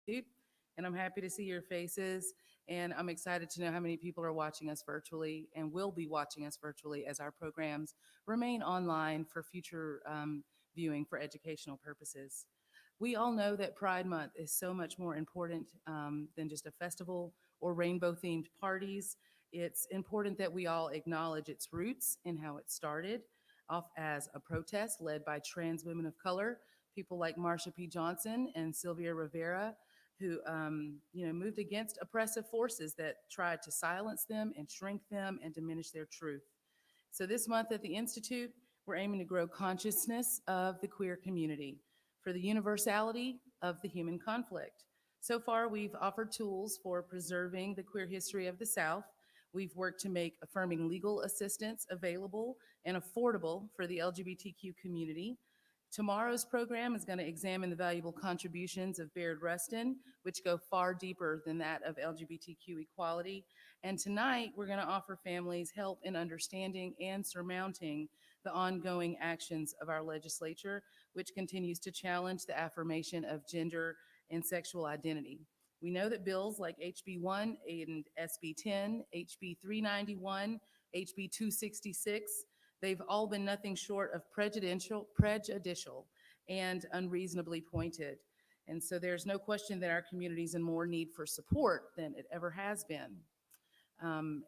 And I'm happy to see your faces. And I'm excited to know how many people are watching us virtually and will be watching us virtually as our programs remain online for future viewing for educational purposes. We all know that Pride Month is so much more important than just a festival or rainbow themed parties. It's important that we all acknowledge its roots and how it started off as a protest led by trans women of color, people like Marsha P. Johnson and Sylvia Rivera, who moved against oppressive forces that tried to silence them and shrink them and diminish their truth. So this month at the Institute, we're aiming to grow consciousness of the queer community for the universality of the human conflict. So far, we've offered tools for preserving the queer history of the South. We've worked to make affirming legal assistance available and affordable for the LGBTQ community. Tomorrow's program is going to examine the valuable contributions of Baird Rustin, which go far deeper than that of LGBTQ equality. And tonight, we're going to offer families help in understanding and surmounting the ongoing actions of our legislature, which continues to challenge the affirmation of gender and sexual identity. We know that bills like HB 1 and SB 10, HB 391, HB 266, they've all been nothing short of prejudicial and unreasonably pointed. And so there's no question that our community is in more need for support than it ever has been.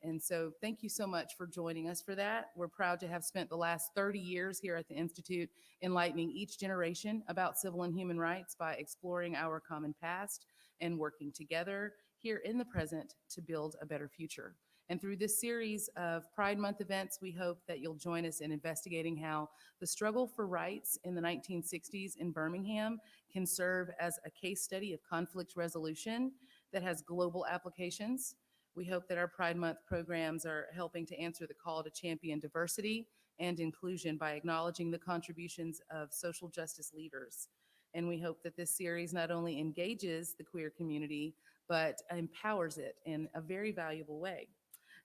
And so thank you so much for joining us for that. We're proud to have spent the last 30 years here at the Institute enlightening each generation about civil and human rights by exploring our common past and working together here in the present to build a better future. And through this series of Pride Month events, we hope that you'll join us in investigating how the struggle for rights in the 1960s in Birmingham can serve as a case study of conflict resolution that has global applications. We hope that our Pride Month programs are helping to answer the call to champion diversity and inclusion by acknowledging the contributions of social justice leaders. And we hope that this series not only engages the queer community, but empowers it in a very valuable way.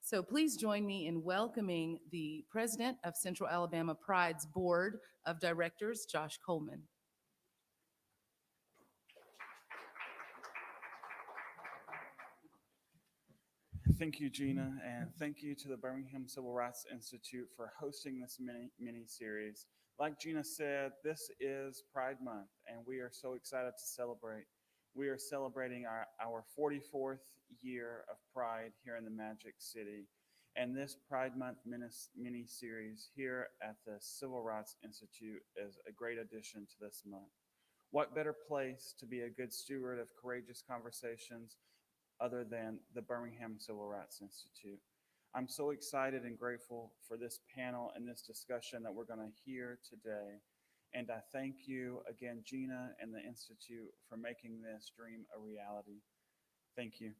So please join me in welcoming the president of Central Alabama Pride's Board of Directors, Josh Coleman. Thank you, Gina, and thank you to the Birmingham Civil Rights Institute for hosting this mini series. Like Gina said, this is Pride Month, and we are so excited to celebrate. We are celebrating our 44th year of Pride here in the Magic City, and this Pride Month mini series here at the Civil Rights Institute is a great addition to this month. What better place to be a good steward of courageous conversations other than the Birmingham Civil Rights Institute? I'm so excited and grateful for this panel and this discussion that we're going to hear today. And I thank you again, Gina and the Institute, for making this dream a reality. Thank you.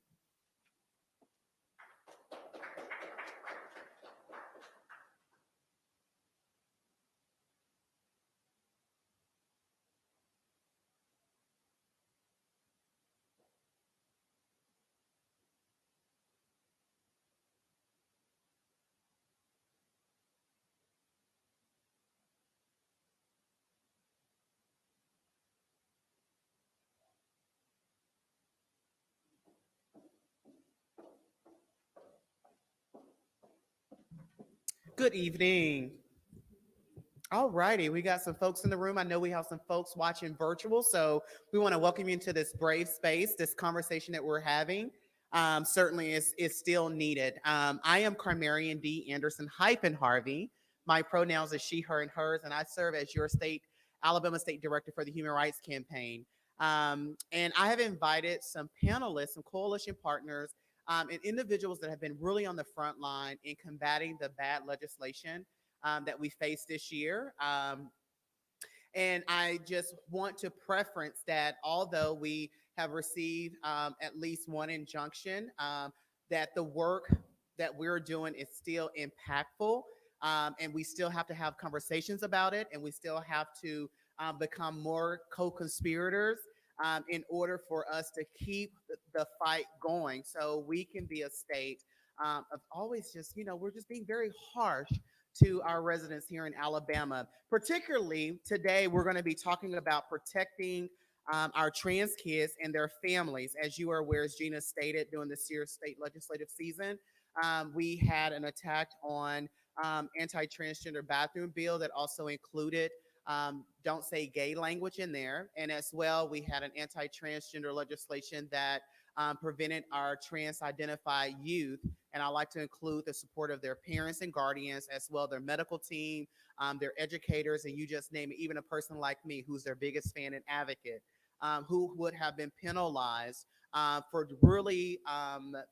Good evening. All righty, we got some folks in the room. I know we have some folks watching virtual, so we want to welcome you into this brave space. This conversation that we're having certainly is still needed. I am Carmarian D. Anderson Harvey. My pronouns are she, her, and hers, and I serve as your Alabama State Director for the Human Rights Campaign. And I have invited some panelists, some coalition partners, and individuals that have been really on the front line in combating the bad legislation that we faced this year. And I just want to preference that although we have received at least one injunction, that the work that we're doing is still impactful, and we still have to have conversations about it, and we still have to become more co-conspirators in order for us to keep the fight going so we can be a state of always just, we're just being very harsh to our residents here in Alabama. Particularly today, we're going to be talking about protecting our trans kids and their families. As you are aware, as Gina stated, during this year's state legislative season, we had an attack on anti-transgender bathroom bill that also included don't say gay language in there. And as well, we had an anti-transgender legislation that prevented our trans-identified youth. And I like to include the support of their parents and guardians, as well their medical team, their educators, and you just name it, even a person like me who's their biggest fan and advocate, who would have been penalized for really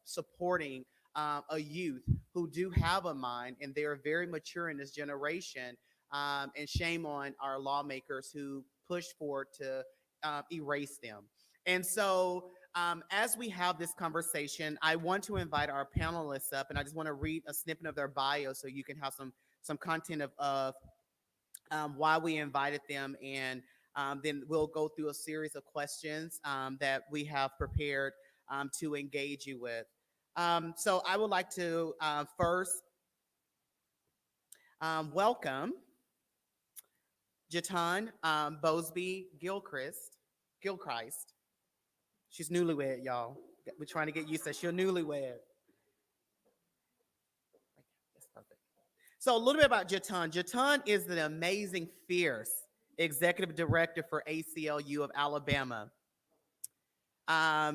supporting a youth who do have a mind and they are very mature in this generation. And shame on our lawmakers who pushed forward to erase them. And so, as we have this conversation, I want to invite our panelists up, and I just want to read a snippet of their bio so you can have some content of why we invited them, and then we'll go through a series of questions that we have prepared to engage you with. So I would like to first welcome Jatan Bosby Gilchrist. She's newlywed, y'all. We're trying to get used to it. She's newlywed. That's perfect. So a little bit about Jatan. Jatan is the amazing, fierce executive director for ACLU of Alabama.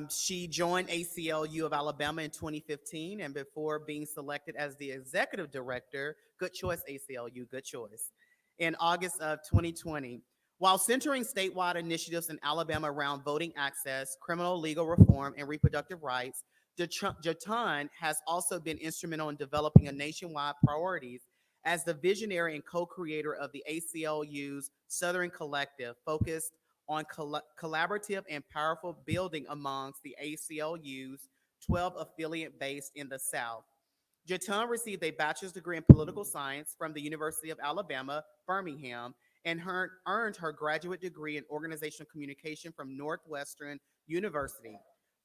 She joined ACLU of Alabama in 2015, and before being selected as the executive director, good choice, ACLU, good choice, in August of 2020. While centering statewide initiatives in Alabama around voting access, criminal legal reform, and reproductive rights, Jatan has also been instrumental in developing a nationwide priorities as the visionary and co-creator of the ACLU's Southern Collective, focused on collaborative and powerful building amongst the ACLU's 12 affiliate based in the South. Jatan received a bachelor's degree in political science from the University of Alabama, Birmingham, and earned her graduate degree in organizational communication from Northwestern University.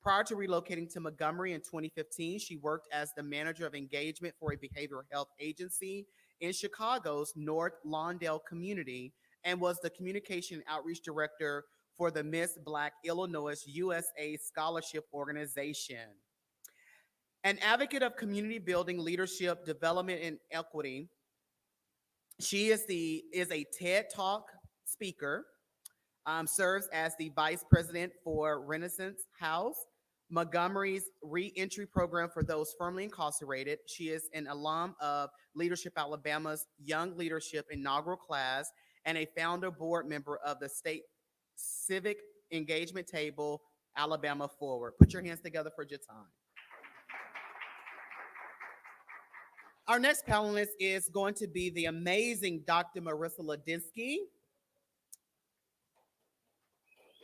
Prior to relocating to Montgomery in 2015, she worked as the manager of engagement for a behavioral health agency in Chicago's North Lawndale community, and was the communication and outreach director for the Miss Black Illinois USA Scholarship Organization. An advocate of community building, leadership, development, and equity, she is a TED Talk speaker, serves as the vice president for Renaissance House, Montgomery's reentry program for those firmly incarcerated. She is an alum of Leadership Alabama's Young Leadership inaugural class and a founder board member of the State Civic Engagement Table, Alabama Forward. Put your hands together for Jatan. Our next panelist is going to be the amazing Dr. Marissa Ladinsky.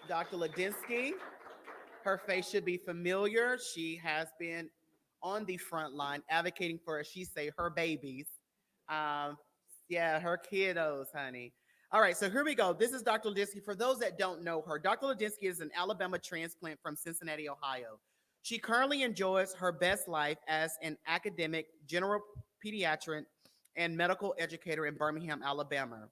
Dr. Ladinsky, her face should be familiar. She has been on the front line advocating for, as she say, her babies. Yeah, her kiddos, honey. All right, so here we go. This is Dr. Ladinsky. For those that don't know her, Dr. Ladinsky is an Alabama transplant from Cincinnati, Ohio. She currently enjoys her best life as an academic, general pediatric, and medical educator in Birmingham, Alabama.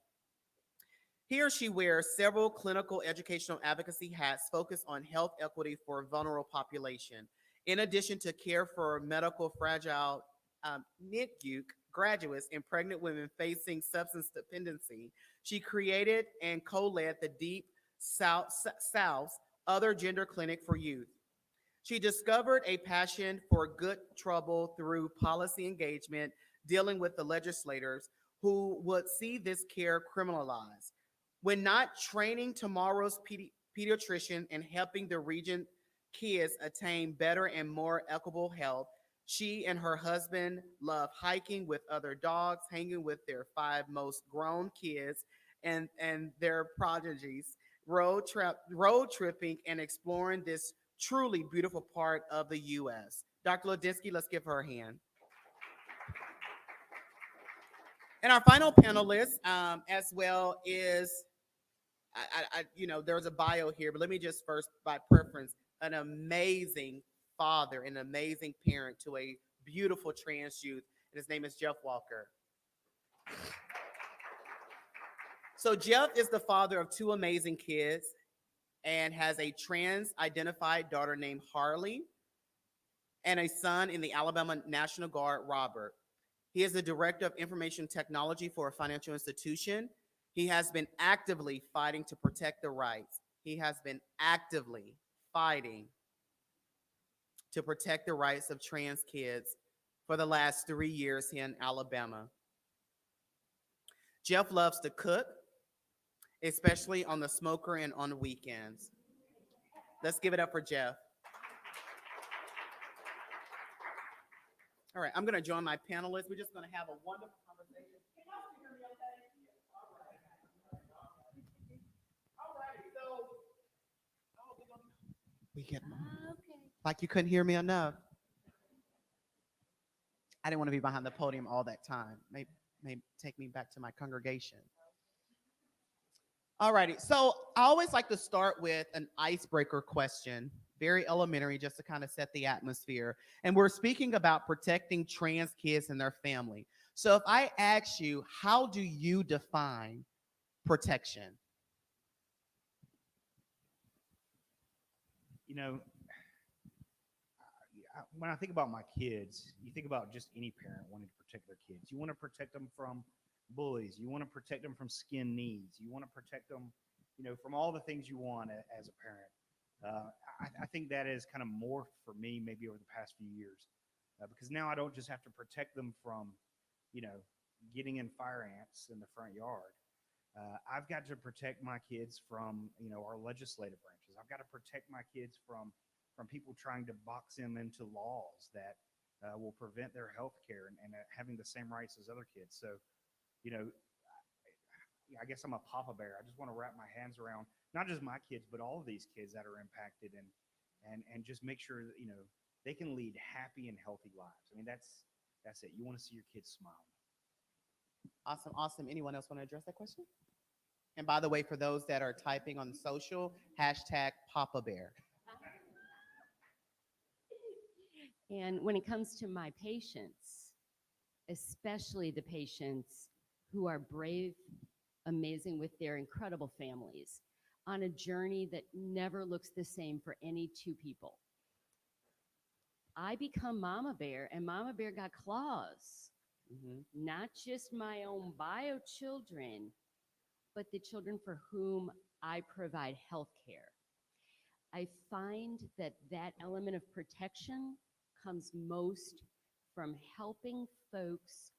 Here she wears several clinical educational advocacy hats focused on health equity for vulnerable population. In addition to care for medical fragile NICU graduates and pregnant women facing substance dependency, she created and co-led the Deep South's Other Gender Clinic for Youth. She discovered a passion for good trouble through policy engagement, dealing with the legislators who would see this care criminalized. When not training tomorrow's pediatrician and helping the region kids attain better and more equitable health, she and her husband love hiking with other dogs, hanging with their 5 most grown kids and their prodigies, road tripping, and exploring this truly beautiful part of the U.S. Dr. Ladinsky, let's give her a hand. And our final panelist, as well, is there's a bio here, but let me just first, by preference, an amazing father, an amazing parent to a beautiful trans youth, and his name is Jeff Walker. So Jeff is the father of 2 amazing kids. and has a trans-identified daughter named Harley and a son in the Alabama National Guard, Robert. He is the director of information technology for a financial institution. He has been actively fighting to protect the rights. He has been actively fighting to protect the rights of trans kids for the last 3 years here in Alabama. Jeff loves to cook, especially on the smoker and on the weekends. Let's give it up for Jeff. All right, I'm going to join my panelists. We're just going to have a wonderful conversation. Can y'all hear me okay? All right, so we get like you couldn't hear me enough. I didn't want to be behind the podium all that time. May take me back to my congregation. All righty, so I always like to start with an icebreaker question, very elementary, just to kind of set the atmosphere. And we're speaking about protecting trans kids and their family. So if I ask you, how do you define protection? You know, when I think about my kids, you think about just any parent wanting to protect their kids. You want to protect them from bullies. You want to protect them from skin knees. You want to protect them, from all the things you want as a parent. I think that is kind of morphed for me maybe over the past few years, because now I don't just have to protect them from, getting in fire ants in the front yard. I've got to protect my kids from, our legislative branches. I've got to protect my kids from people trying to box them into laws that will prevent their health care and having the same rights as other kids. So, I guess I'm a papa bear. I just want to wrap my hands around not just my kids, but all of these kids that are impacted and just make sure that, they can lead happy and healthy lives. I mean, that's it. You want to see your kids smile. Awesome. Anyone else want to address that question? And by the way, for those that are typing on social, hashtag Papa Bear. And when it comes to my patients, especially the patients who are brave, amazing with their incredible families, on a journey that never looks the same for any two people. I become Mama Bear, and Mama Bear got claws. Not just my own bio children, but the children for whom I provide health care. I find that element of protection comes most from helping folks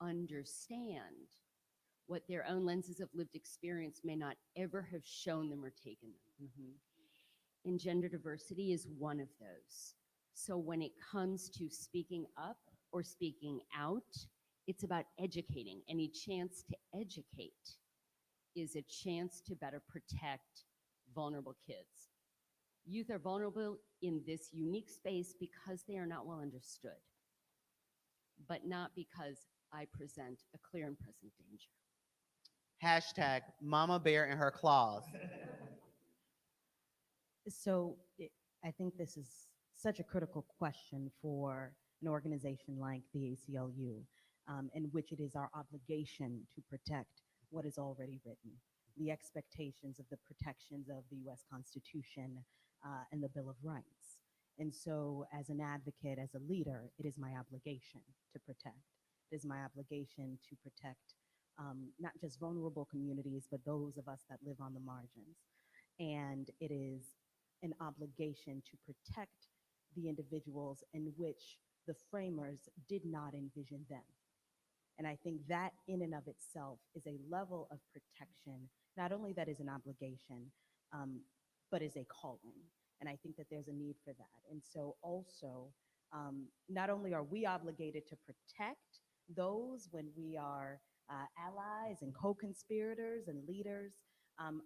understand what their own lenses of lived experience may not ever have shown them or taken them. And gender diversity is one of those. So when it comes to speaking up or speaking out, it's about educating. Any chance to educate is a chance to better protect vulnerable kids. Youth are vulnerable in this unique space because they are not well understood, but not because I present a clear and present danger. Hashtag Mama Bear and her claws. So I think this is such a critical question for an organization like the ACLU, in which it is our obligation to protect what is already written, the expectations of the protections of the U.S. Constitution and the Bill of Rights. And so as an advocate, as a leader, it is my obligation to protect. It is my obligation to protect not just vulnerable communities, but those of us that live on the margins. And it is an obligation to protect the individuals in which the framers did not envision them. And I think that in and of itself is a level of protection, not only that is an obligation, but is a calling. And I think that there's a need for that. And so also, not only are we obligated to protect those when we are allies and co-conspirators and leaders,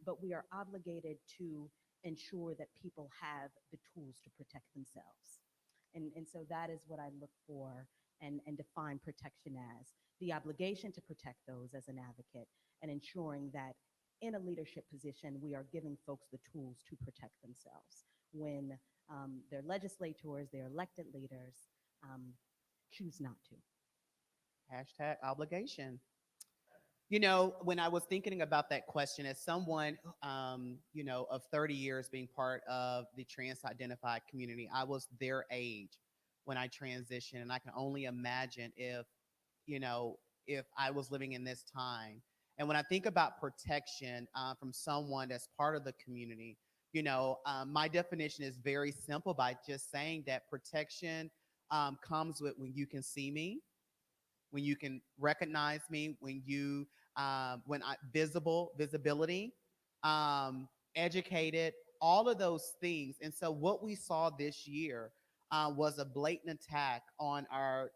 but we are obligated to ensure that people have the tools to protect themselves. And so that is what I look for and define protection as, the obligation to protect those as an advocate and ensuring that in a leadership position, we are giving folks the tools to protect themselves when their legislators, their elected leaders choose not to. Hashtag obligation. You know, when I was thinking about that question, as someone, of 30 years being part of the trans-identified community, I was their age when I transitioned, and I can only imagine you know, if I was living in this time. And when I think about protection from someone that's part of the community, my definition is very simple by just saying that protection comes with when you can see me, when you can recognize me, when I visibility, educated, all of those things. And so what we saw this year was a blatant attack on our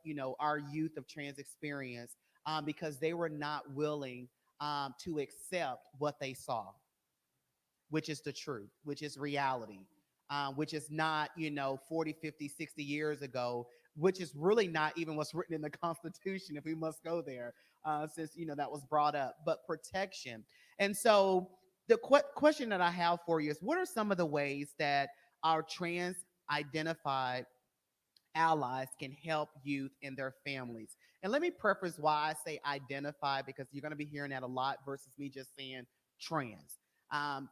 youth of trans experience because they were not willing to accept what they saw, which is the truth, which is reality, which is not, 40, 50, 60 years ago, which is really not even what's written in the Constitution, if we must go there, since, that was brought up, but protection. And so the question that I have for you is, what are some of the ways that our trans identified allies can help youth and their families? And let me preface why I say identify, because you're going to be hearing that a lot versus me just saying trans.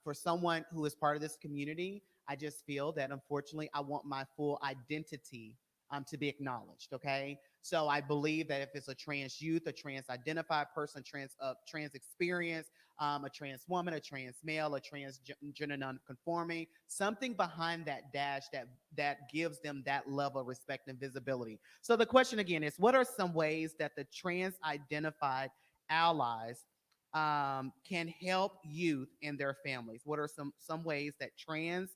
For someone who is part of this community, I just feel that unfortunately I want my full identity to be acknowledged. Okay. So I believe that if it's a trans youth, a trans identified person, trans experience, a trans woman, a trans male, a transgender non-conforming, something behind that dash that gives them that level of respect and visibility. So the question again is, what are some ways that the trans identified allies can help youth and their families? What are some ways that trans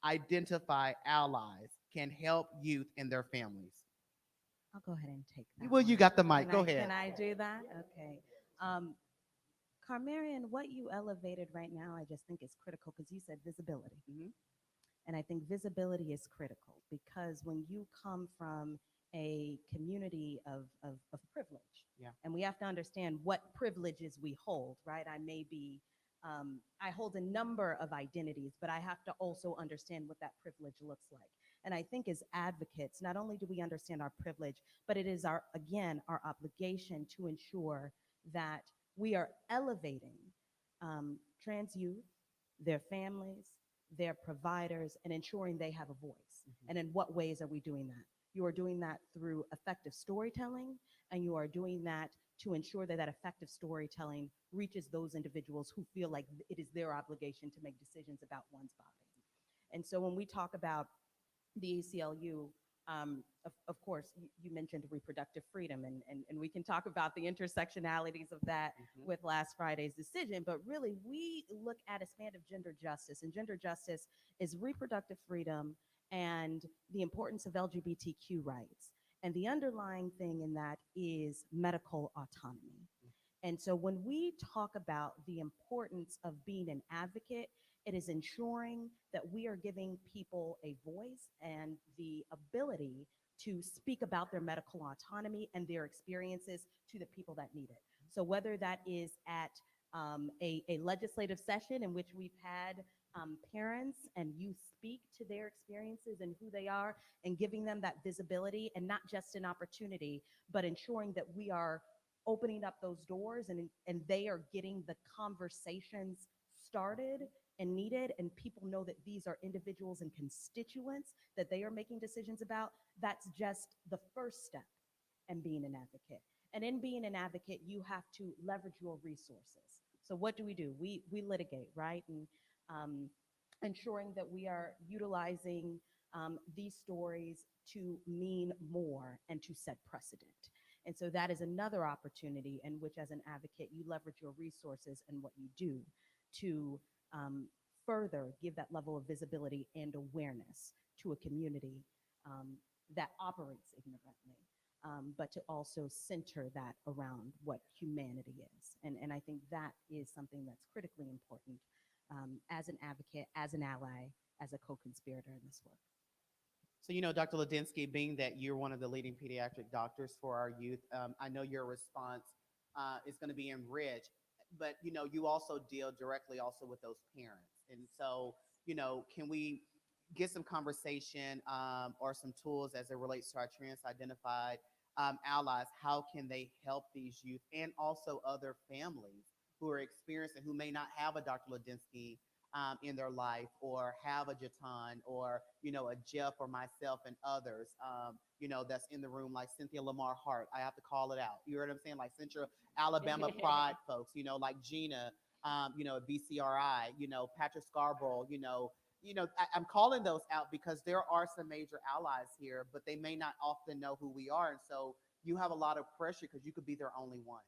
identified allies can help youth and their families? I'll go ahead and take that Well, you one. got the mic. Can Go I, ahead. can I do that? Okay. Um, Carmarian, what you elevated right now, I just think is critical because you said visibility. Mhm. And I think visibility is critical because when you come from a community of privilege, Yeah. and we have to understand what privileges we hold, right? I hold a number of identities, but I have to also understand what that privilege looks like. And I think as advocates, not only do we understand our privilege, but it is our obligation to ensure that we are elevating trans youth, their families, their providers, and ensuring they have a voice. And in what ways are we doing that? You are doing that through effective storytelling, and you are doing that to ensure that that effective storytelling reaches those individuals who feel like it is their obligation to make decisions about one's body. And so when we talk about the ACLU, of course, you mentioned reproductive freedom, and we can talk about the intersectionalities of that with last Friday's decision, but really we look at a span of gender justice, and gender justice is reproductive freedom and the importance of LGBTQ rights. And the underlying thing in that is medical autonomy. And so when we talk about the importance of being an advocate, it is ensuring that we are giving people a voice and the ability to speak about their medical autonomy and their experiences to the people that need it. So whether that is at a legislative session in which we've had parents and youth speak to their experiences and who they are, and giving them that visibility and not just an opportunity, but ensuring that we are opening up those doors and they are getting the conversations started and needed, and people know that these are individuals and constituents that they are making decisions about. That's just the first step in being an advocate. And in being an advocate, you have to leverage your resources. So what do? We litigate, right? And ensuring that we are utilizing these stories to mean more and to set precedent. And so that is another opportunity in which, as an advocate, you leverage your resources and what you do to further give that level of visibility and awareness to a community that operates ignorantly, but to also center that around what humanity is. And I think that is something that's critically important as an advocate, as an ally, as a co-conspirator in this work. So, Dr. Ladinsky, being that you're one of the leading pediatric doctors for our youth, I know your response is going to be enriched, but, you also deal directly also with those parents. And so, can we get some conversation or some tools as it relates to our trans-identified allies, how can they help these youth and also other families who are experiencing, who may not have a Dr. Ladinsky in their life, or have a Jatan, or, you know, a Jeff or myself and others, you know, that's in the room, like Cynthia Lamar Hart. I have to call it out. You know what I'm saying? Like Central Alabama Pride folks, you know, like Gina, you know, BCRI, you know, Patrick Scarborough, I'm calling those out because there are some major allies here, but they may not often know who we are. And so you have a lot of pressure because you could be their only one.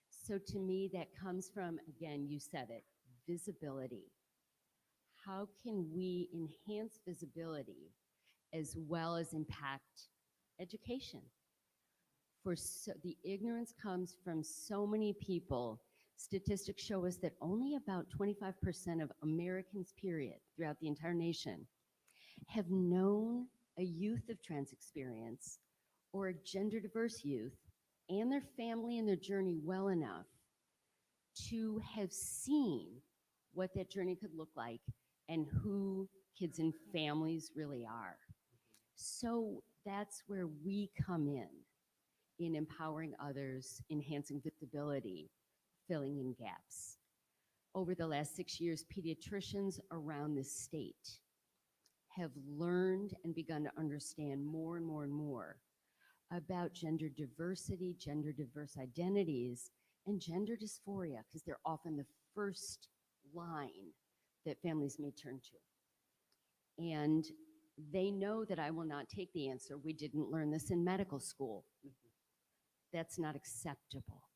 So to me, that comes from, again, you said it, visibility. How can we enhance visibility as well as impact education? The ignorance comes from so many people. Statistics show us that only about 25% of Americans, period, throughout the entire nation, have known a youth of trans experience or a gender diverse youth and their family and their journey well enough to have seen what that journey could look like and who kids and families really are. So that's where we come in empowering others, enhancing visibility, filling in gaps. Over the last 6 years, pediatricians around the state have learned and begun to understand more and more and more about gender diversity, gender diverse identities, and gender dysphoria, because they're often the first line that families may turn to. And they know that I will not take the answer, "We didn't learn this in medical school." That's not acceptable.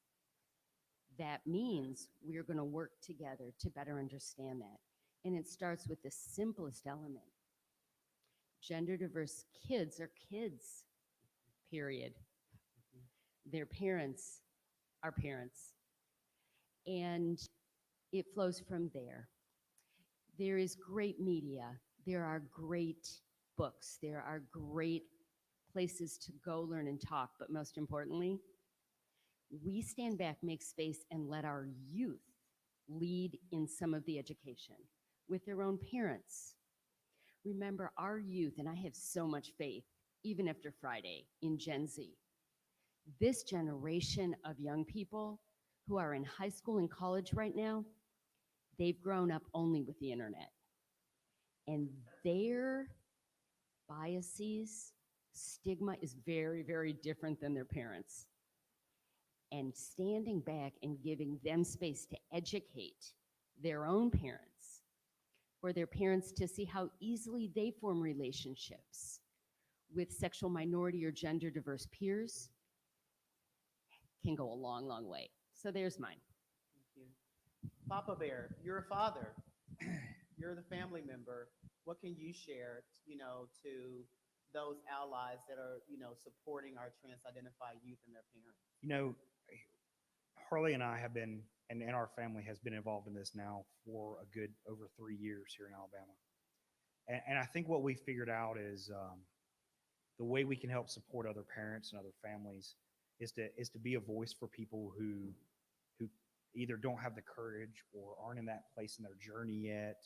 That means we're going to work together to better understand that. And it starts with the simplest element. Gender diverse kids are kids, period. Their parents are parents. And it flows from there. There is great media. There are great books. There are great places to go learn and talk. But most importantly, we stand back, make space, and let our youth lead in some of the education with their own parents. Remember, our youth, and I have so much faith, even after Friday, in Gen Z. This generation of young people who are in high school and college right now, they've grown up only with the internet. And their biases, stigma is very, very different than their parents. And standing back and giving them space to educate their own parents, for their parents to see how easily they form relationships with sexual minority or gender diverse peers, can go a long, long way. So there's mine. Thank you. Papa Bear, you're a father. You're the family member. What can you share, to those allies that are, supporting our trans-identified youth and their parents? Harley and I have been, and our family has been involved in this now for a good over 3 years here in Alabama. And I think what we figured out is the way we can help support other parents and other families is to be a voice for people who either don't have the courage or aren't in that place in their journey yet,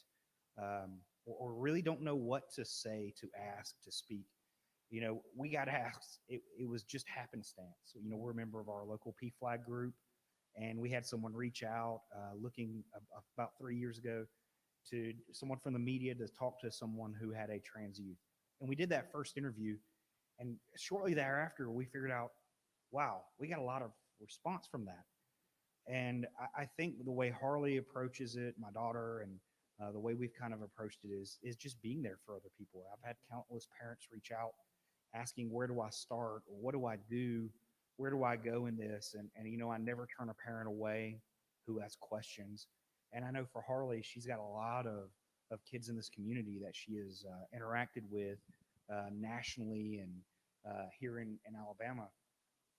or really don't know what to say, to ask, to speak. We got asked, it was just happenstance. We're a member of our local PFLAG group, and we had someone reach out looking about 3 years ago to someone from the media to talk to someone who had a trans youth. And we did that first interview, and shortly thereafter, we figured out, wow, we got a lot of response from that. And I think the way Harley approaches it, my daughter, and the way we've kind of approached it is just being there for other people. I've had countless parents reach out asking, where do I start? Or what do I do? Where do I go in this? And I never turn a parent away who has questions. And I know for Harley, she's got a lot of kids in this community that she has interacted with nationally and here in Alabama.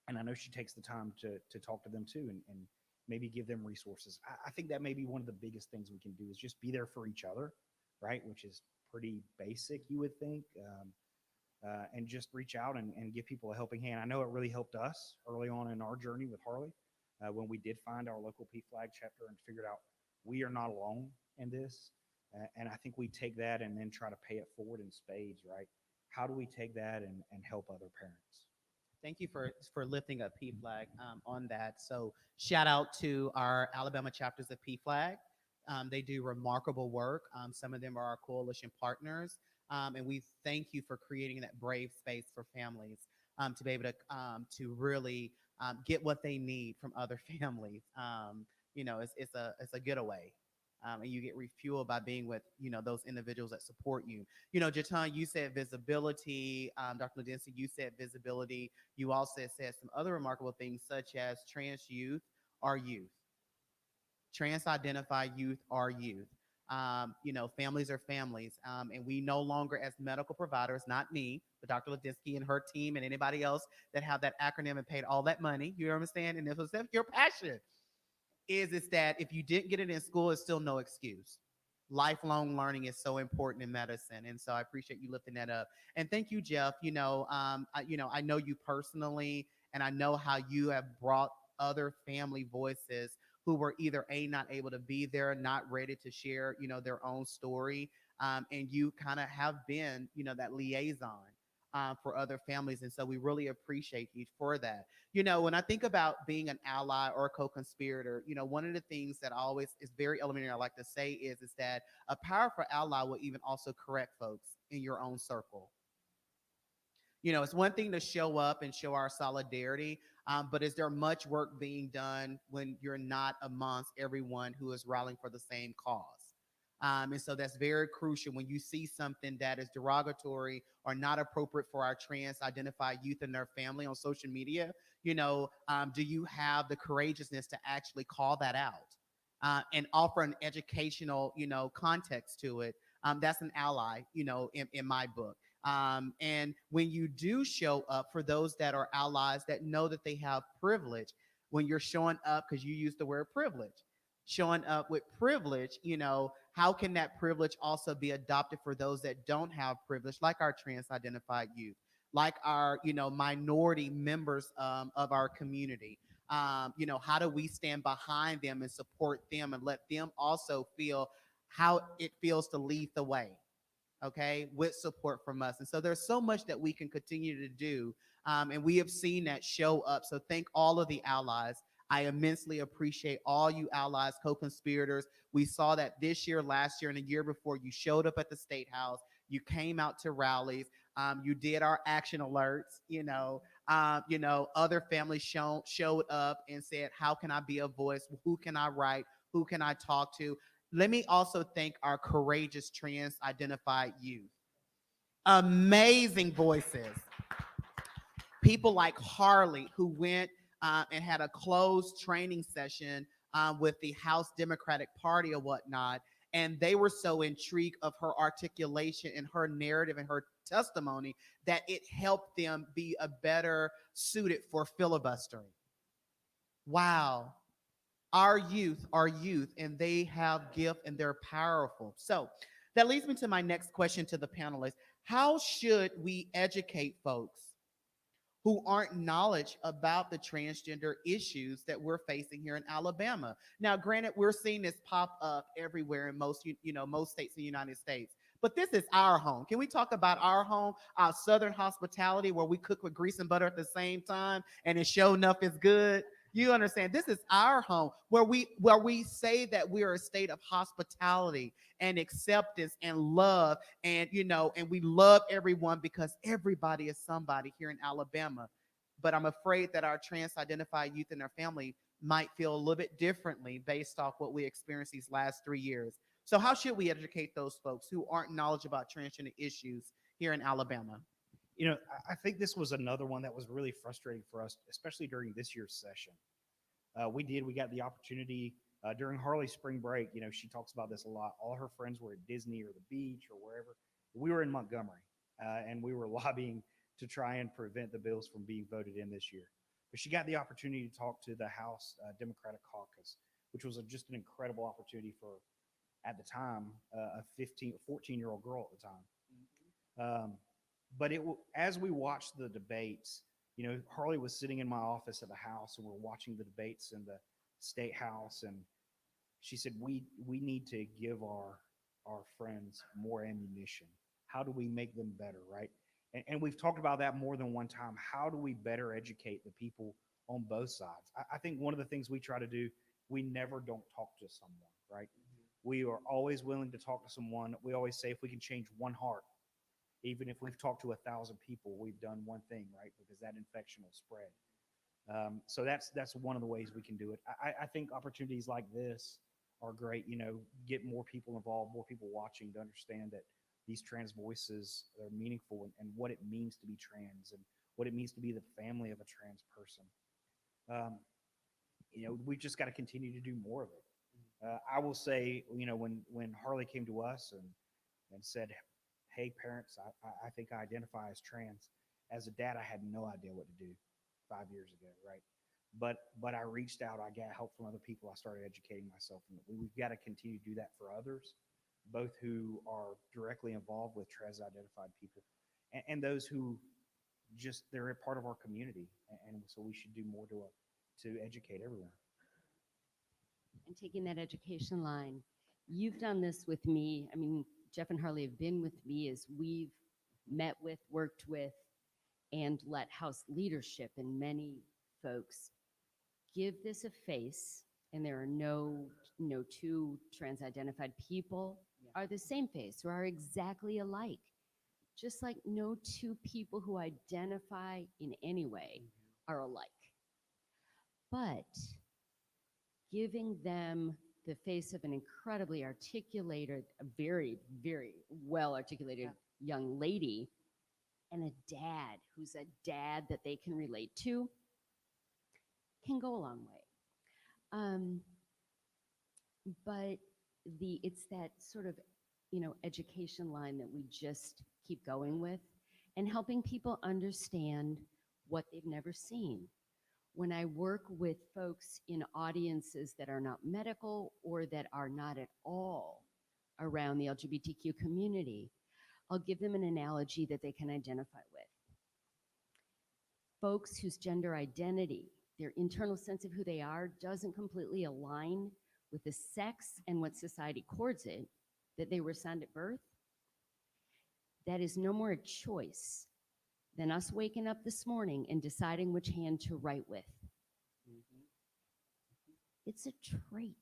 And I know she takes the time to talk to them too, and maybe give them resources. I think that may be one of the biggest things we can do is just be there for each other, right? Which is pretty basic, you would think, and just reach out and give people a helping hand. I know it really helped us early on in our journey with Harley when we did find our local PFLAG chapter and figured out we are not alone in this. And I think we take that and then try to pay it forward in spades, right? how do we take that and help other parents? Thank you for lifting up PFLAG on that. So shout out to our Alabama chapters of PFLAG. They do remarkable work. Some of them are our coalition partners. And we thank you for creating that brave space for families to be able to really get what they need from other families. It's a getaway. And you get refueled by being with, those individuals that support you. Jatan, you said visibility. Dr. Ladinski, you said visibility. You also said some other remarkable things such as trans youth are youth. Trans-identified youth are youth. Families are families. And we no longer, as medical providers, not me, but Dr. Ladinski and her team and anybody else that have that acronym and paid all that money, you understand? And if it's your passion, is that if you didn't get it in school, it's still no excuse. Lifelong learning is so important in medicine. And so I appreciate you lifting that up. And thank you, Jeff. I know you personally, and I know how you have brought other family voices who were either not able to be there, not ready to share, their own story. And you kind of have been, that liaison for other families. And so we really appreciate you for that. When I think about being an ally or a co-conspirator, one of the things that always is very elementary I like to say is that a powerful ally will even also correct folks in your own circle. It's one thing to show up and show our solidarity, but is there much work being done when you're not amongst everyone who is rallying for the same cause? And so that's very crucial when you see something that is derogatory or not appropriate for our trans-identified youth and their family on social media. Do you have the courageousness to actually call that out and offer an educational, context to it? That's an ally, in my book. And when you do show up for those that are allies that know that they have privilege, when you're showing up, because you use the word privilege, showing up with privilege, how can that privilege also be adopted for those that don't have privilege, like our trans-identified youth, like our, minority members of our community? How do we stand behind them and support them and let them also feel how it feels to lead the way, okay, with support from us? And so there's so much that we can continue to do, and we have seen that show up. So thank all of the allies. I immensely appreciate all you allies, co-conspirators. We saw that this year, last year, and the year before. You showed up at the State House. You came out to rallies. You did our action alerts. Other families showed up and said, how can I be a voice? Who can I write? Who can I talk to? Let me also thank our courageous trans-identified youth. Amazing voices. People like Harley, who went and had a closed training session with the House Democratic Party or whatnot. And they were so intrigued of her articulation and her narrative and her testimony that it helped them be a better suited for filibustering. Wow. Our youth are youth, and they have gift and they're powerful. So that leads me to my next question to the panelists. How should we educate folks who aren't knowledge about the transgender issues that we're facing here in Alabama? Now, granted, we're seeing this pop up everywhere in most states in the United States, but this is our home. Can we talk about our home, our Southern hospitality, where we cook with grease and butter at the same time, and it sure enough is good? You understand? This is our home where we say that we are a state of hospitality and acceptance and love, and and we love everyone because everybody is somebody here in Alabama. But I'm afraid that our trans-identified youth and their family might feel a little bit differently based off what we experienced these last 3 years. So how should we educate those folks who aren't knowledgeable about transgender issues here in Alabama? I think this was another one that was really frustrating for us, especially during this year's session. We got the opportunity during Harley's spring break. She talks about this a lot. All her friends were at Disney or the beach or wherever. We were in Montgomery, and we were lobbying to try and prevent the bills from being voted in this year. But she got the opportunity to talk to the House Democratic Caucus, which was just an incredible opportunity for, at the time, a 14-year-old girl at the time. But as we watched the debates, Harley was sitting in my office at the House, and we're watching the debates in the State House, and she said, we need to give our friends more ammunition. How do we make them better, right? And we've talked about that more than one time. How do we better educate the people on both sides? I think one of the things we try to do, we never don't talk to someone, right? We are always willing to talk to someone. We always say if we can change one heart, even if we've talked to 1,000 people, we've done one thing, right? Because that infection will spread. So that's one of the ways we can do it. I think opportunities like this are great. Get more people involved, more people watching to understand that these trans voices are meaningful, and what it means to be trans, and what it means to be the family of a trans person. We've just got to continue to do more of it. I will say, when Harley came to us and said, "Hey, parents, I think I identify as trans." As a dad, I had no idea what to do 5 years ago, right? But I reached out. I got help from other people. I started educating myself, and we've got to continue to do that for others, both who are directly involved with trans-identified people and those who they're a part of our community, and so we should do more to educate everyone. And taking that education line, you've done this with me. I mean, Jeff and Harley have been with me as we've met with, worked with, and let house leadership and many folks give this a face. And there are no two trans-identified people are the same face or are exactly alike. Just like no two people who identify in any way are alike. But giving them the face of an incredibly articulated, a very, very well articulated young lady, and a dad who's a dad that they can relate to, can go a long way. But it's that sort of, education line that we just keep going with, and helping people understand what they've never seen. When I work with folks in audiences that are not medical or that are not at all around the LGBTQ community, I'll give them an analogy that they can identify with. Folks whose gender identity, their internal sense of who they are, doesn't completely align with the sex and what society accords it, that they were assigned at birth, that is no more a choice than us waking up this morning and deciding which hand to write with. It's a trait.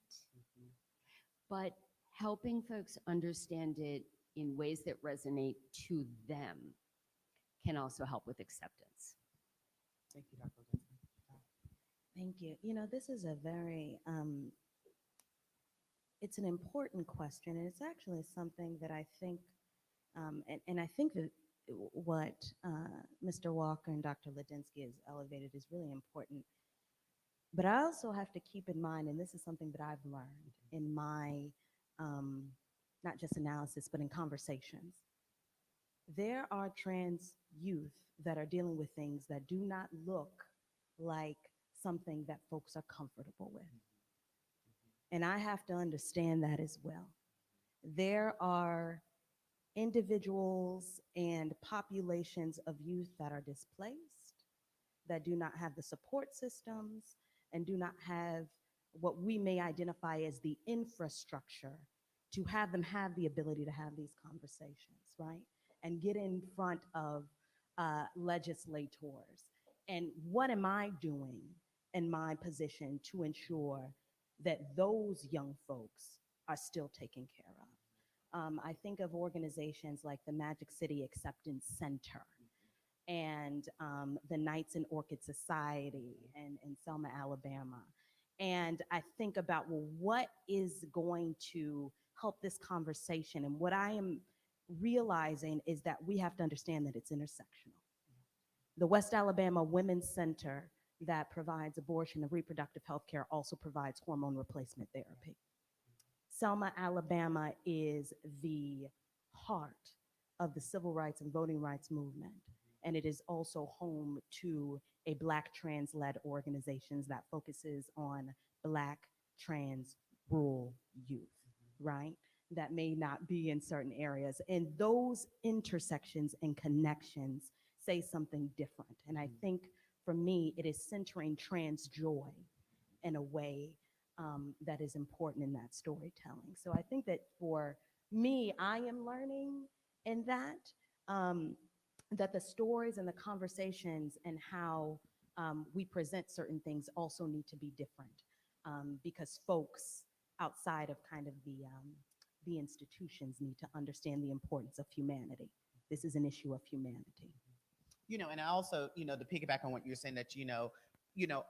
But helping folks understand it in ways that resonate to them can also help with acceptance. Thank you, Dr. Lindsay. Thank you. This is a very, it's an important question, and it's actually something that I think, and I think that what Mr. Walker and Dr. Ladinsky has elevated is really important. But I also have to keep in mind, and this is something that I've learned in my, not just analysis, but in conversations, there are trans youth that are dealing with things that do not look like something that folks are comfortable with. And I have to understand that as well. There are individuals and populations of youth that are displaced, that do not have the support systems, and do not have what we may identify as the infrastructure to have them have the ability to have these conversations, right? And get in front of legislators. And what am I doing in my position to ensure that those young folks are still taken care of? I think of organizations like the Magic City Acceptance Center and the Knights and Orchid Society in Selma, Alabama. And I think about, well, what is going to help this conversation? And what I am realizing is that we have to understand that it's intersectional. The West Alabama Women's Center that provides abortion and reproductive health care also provides hormone replacement therapy. Selma, Alabama is the heart of the civil rights and voting rights movement. And it is also home to a Black trans-led organization that focuses on Black trans rural youth, right? That may not be in certain areas. And those intersections and connections say something different. And I think for me, it is centering trans joy in a way that is important in that storytelling. So I think that for me, I am learning in that. that the stories and the conversations and how we present certain things also need to be different, because folks outside of kind of the institutions need to understand the importance of humanity. This is an issue of humanity. And I also, to piggyback on what you're saying, that,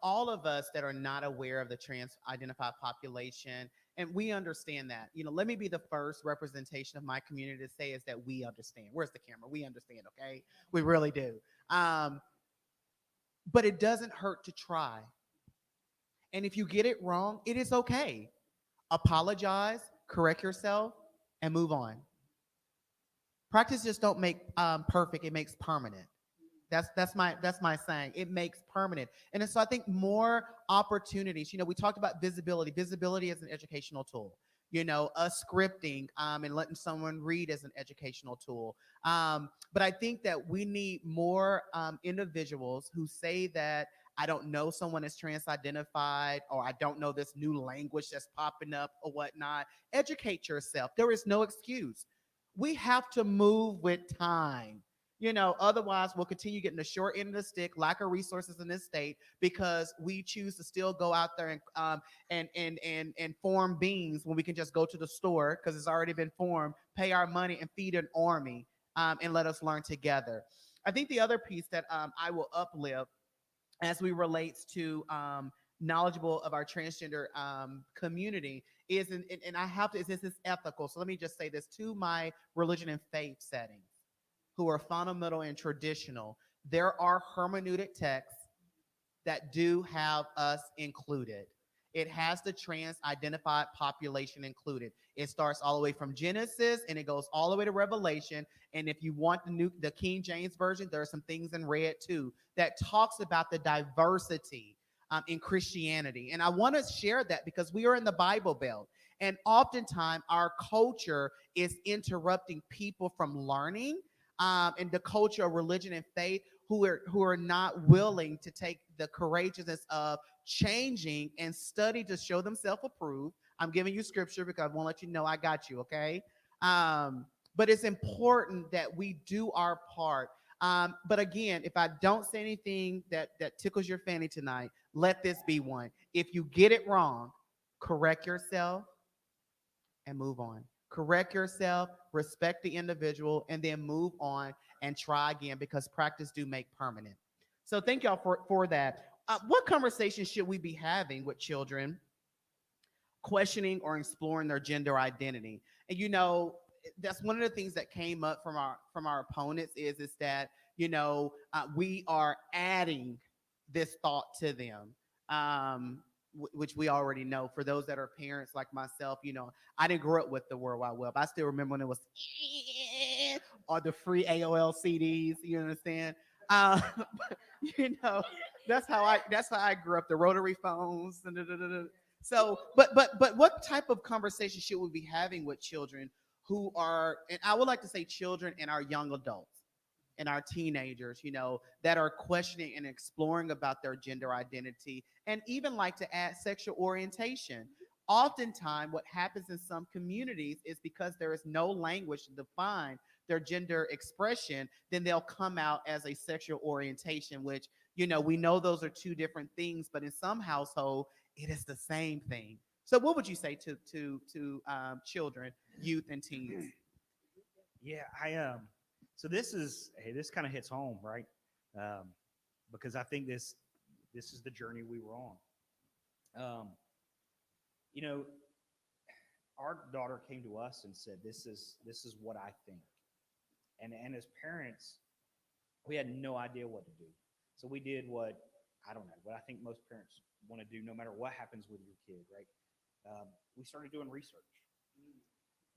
all of us that are not aware of the trans identified population, and we understand that, let me be the first representation of my community to say is that we understand. Where's the camera? We understand, okay? We really do. But it doesn't hurt to try. And if you get it wrong, it is okay. Apologize, correct yourself, and move on. Practice just don't make perfect, it makes permanent. That's my saying. It makes permanent. And so I think more opportunities, we talked about visibility. Visibility is an educational tool. Us scripting and letting someone read as an educational tool. But I think that we need more individuals who say that I don't know someone is trans-identified, or I don't know this new language that's popping up or whatnot. Educate yourself. There is no excuse. We have to move with time. Otherwise we'll continue getting the short end of the stick, lack of resources in this state, because we choose to still go out there and form beings when we can just go to the store because it's already been formed, pay our money, and feed an army, and let us learn together. I think the other piece that I will uplift as we relates to knowledgeable of our transgender community is, and I have to, is this is ethical. So let me just say this to my religion and faith settings, who are fundamental and traditional. There are hermeneutic texts that do have us included. It has the trans-identified population included. It starts all the way from Genesis and it goes all the way to Revelation. And if you want the King James Version, there are some things in red too that talks about the diversity in Christianity. And I want to share that because we are in the Bible Belt. And oftentimes our culture is interrupting people from learning, and the culture of religion and faith, who are not willing to take the courageousness of changing and study to show themselves approved. I'm giving you scripture because I want to let you know I got you, okay? But it's important that we do our part. But again, if I don't say anything that tickles your fanny tonight, let this be one. If you get it wrong, correct yourself and move on. Correct yourself, respect the individual, and then move on and try again, because practice do make permanent. So thank y'all for that. What conversation should we be having with children questioning or exploring their gender identity? And that's one of the things that came up from our opponents is that we are adding this thought to them. Which we already know. For those that are parents like myself, I didn't grow up with the World Wide Web. I still remember when it was or the free AOL CDs. You understand? That's how I grew up. The rotary phones. So, but what type of conversation should we be having with children who are, and I would like to say children and our young adults and our teenagers, that are questioning and exploring about their gender identity, and even like to add sexual orientation. Oftentimes, what happens in some communities is because there is no language to define their gender expression, then they'll come out as a sexual orientation, which, we know those are two different things, but in some household, it is the same thing. So what would you say to children, youth, and teens? Yeah, so this kind of hits home, right? Because I think this is the journey we were on. Our daughter came to us and said, "This is what I think," and as parents, we had no idea what to do. So we did what I think most parents want to do, no matter what happens with your kid, right? We started doing research.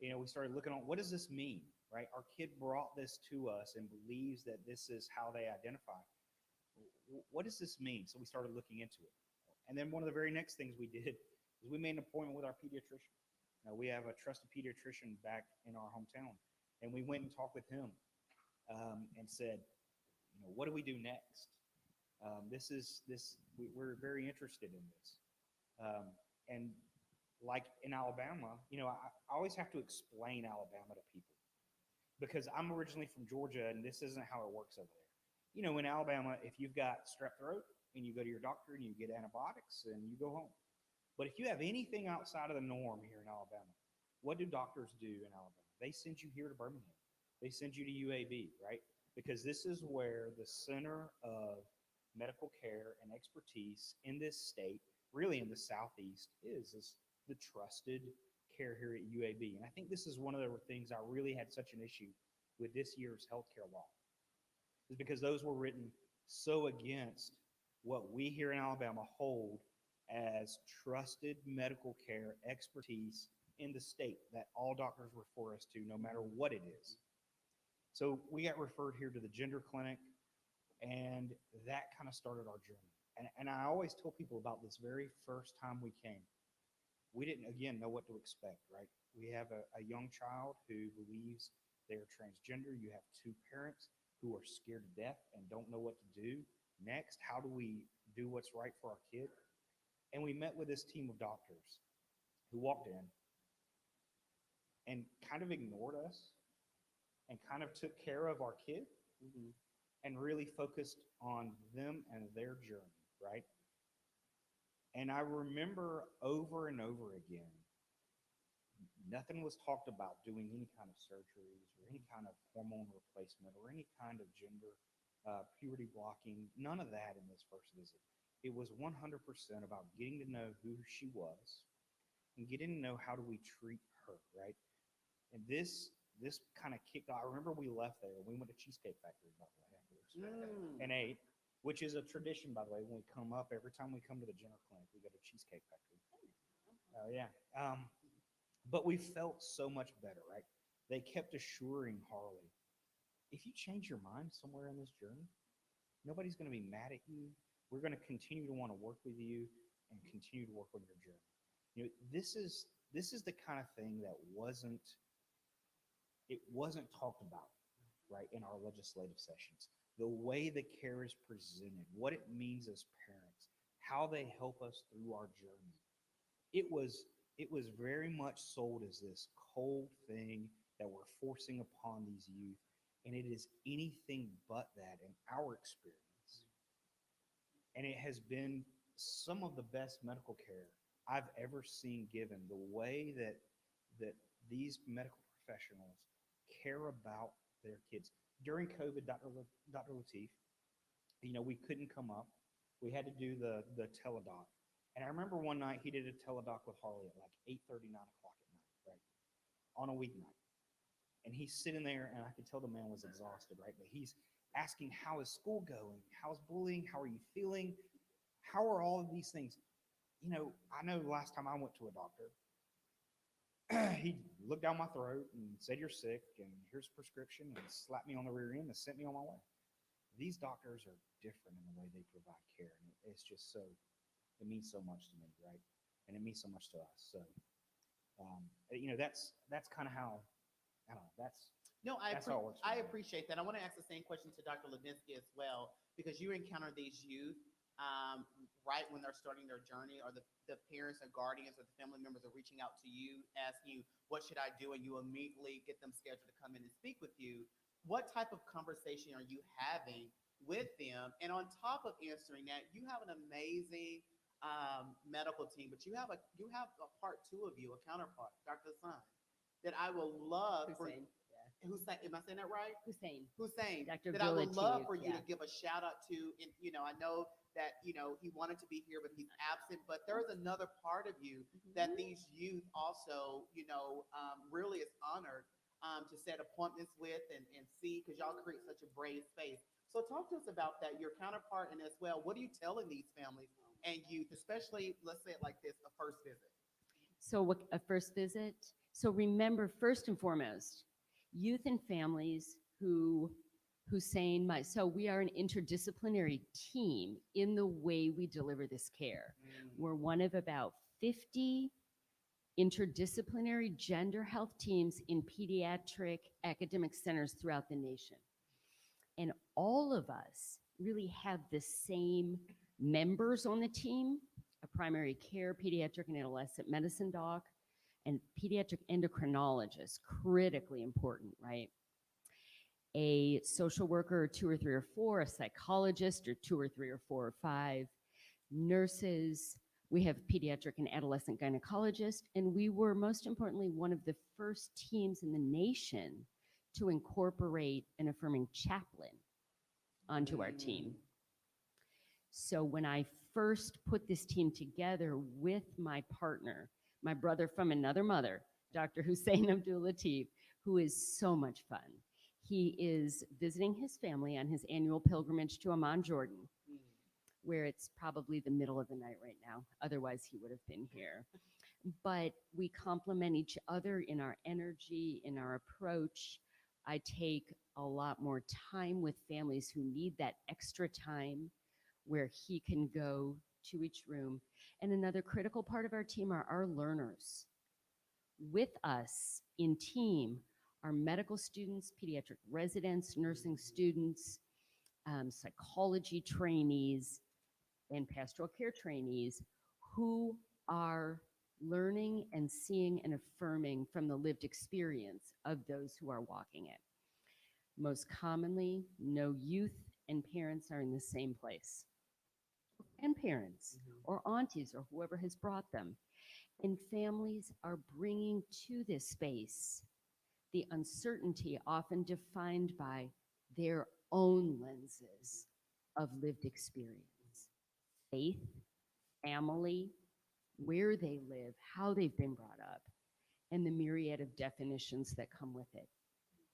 We started looking on, what does this mean, right? Our kid brought this to us and believes that this is how they identify. What does this mean? So we started looking into it. And then one of the very next things we did is we made an appointment with our pediatrician. We have a trusted pediatrician back in our hometown. And we went and talked with him and said, what do we do next? We're very interested in this. And like in Alabama, I always have to explain Alabama to people. because I'm originally from Georgia and this isn't how it works over there. You know, in Alabama, if you've got strep throat and you go to your doctor and you get antibiotics and you go home. But if you have anything outside of the norm here in Alabama, what do doctors do in Alabama? They send you here to Birmingham. They send you to UAB, right? Because this is where the center of medical care and expertise in this state, really in the Southeast, is the trusted care here at UAB. And I think this is one of the things I really had such an issue with this year's healthcare law, is because those were written so against what we here in Alabama hold as trusted medical care expertise in the state that all doctors refer us to, no matter what it is. So we got referred here to the gender clinic, and that kind of started our journey. And I always tell people about this very first time we came. We didn't, again, know what to expect, right? We have a young child who believes they're transgender. You have two parents who are scared to death and don't know what to do next. How do we do what's right for our kid? And we met with this team of doctors who walked in and kind of ignored us and kind of took care of our kid and really focused on them and their journey, right? And I remember over and over again, nothing was talked about doing any kind of surgeries or any kind of hormone replacement or any kind of gender puberty blocking, none of that in this first visit. It was 100% about getting to know who she was and getting to know how do we treat her, right? And this kind of kicked off. I remember we left there. We went to Cheesecake Factory, by the way, afterwards, and ate, which is a tradition, by the way. When we come up, every time we come to the gender clinic, we go to Cheesecake Factory. Oh, yeah. But we felt so much better, right? They kept assuring Harley, if you change your mind somewhere in this journey, nobody's going to be mad at you. We're going to continue to want to work with you and continue to work on your journey. You know, this is the kind of thing that wasn't talked about, right, in our legislative sessions. The way the care is presented, what it means as parents, how they help us through our journey. It was very much sold as this cold thing that we're forcing upon these youth, and it is anything but that in our experience. And it has been some of the best medical care I've ever seen given. The way that these medical professionals care about their kids. During COVID, Dr. Lateef, you know, we couldn't come up. We had to do the teledoc. And I remember one night he did a teledoc with Harley at like 8:30, 9 o'clock at night, right? On a weeknight. And he's sitting there, and I could tell the man was exhausted, right? But he's asking, how is school going? How's bullying? How are you feeling? How are all of these things? You know, I know the last time I went to a doctor, he looked down my throat and said, you're sick, and here's a prescription, and slapped me on the rear end and sent me on my way. These doctors are different in the way they provide care, and it's just so, it means so much to me, right? And it means so much to us. So, you know, that's kind of how, I don't know, that's how it works for I me. appreciate that. I want to ask the same question to Dr. Levinsky as well, because you encounter these youth right when they're starting their journey, or the parents or guardians or the family members are reaching out to you, asking you, what should I do? And you immediately get them scheduled to come in and speak with you. What type of conversation are you having with them? And on top of answering that, you have an amazing medical team, but you have a part two of you, a counterpart, Dr. Hassan, that I will love for. Hussein. Hussein, am I saying that right? Hussein. Hussein, Dr. that I would love Abdul-Latif, for you yeah. to give a shout out to. And, you know, I know that, you know, he wanted to be here, but he's absent. But there's another part of you that these youth also, you know, really is honored to set appointments with and see, because y'all create such a brave space. So talk to us about that, your counterpart, and as well, what are you telling these families and youth, especially, let's say it like this, a first visit? So a first visit. So remember, first and foremost, youth and families who Hussein, so we are an interdisciplinary team in the way we deliver this care. We're one of about 50 interdisciplinary gender health teams in pediatric academic centers throughout the nation. And all of us really have the same members on the team: a primary care, pediatric and adolescent medicine doc, and pediatric endocrinologist, critically important, right? a social worker or 2 or 3 or 4, a psychologist or 2 or 3 or 4 or 5, nurses. We have pediatric and adolescent gynecologists, and we were, most importantly, one of the first teams in the nation to incorporate an affirming chaplain onto our team. So when I first put this team together with my partner, my brother from another mother, Dr. Hussein Abdul Latif, who is so much fun. He is visiting his family on his annual pilgrimage to Amman, Jordan, where it's probably the middle of the night right now. Otherwise, he would have been here. But we complement each other in our energy, in our approach. I take a lot more time with families who need that extra time where he can go to each room. And another critical part of our team are our learners. With us in team are medical students, pediatric residents, nursing students, psychology trainees, and pastoral care trainees who are learning and seeing and affirming from the lived experience of those who are walking it. Most commonly, no youth and parents are in the same place. And parents or aunties or whoever has brought them. And families are bringing to this space the uncertainty often defined by their own lenses of lived experience. Faith, family, where they live, how they've been brought up, and the myriad of definitions that come with it.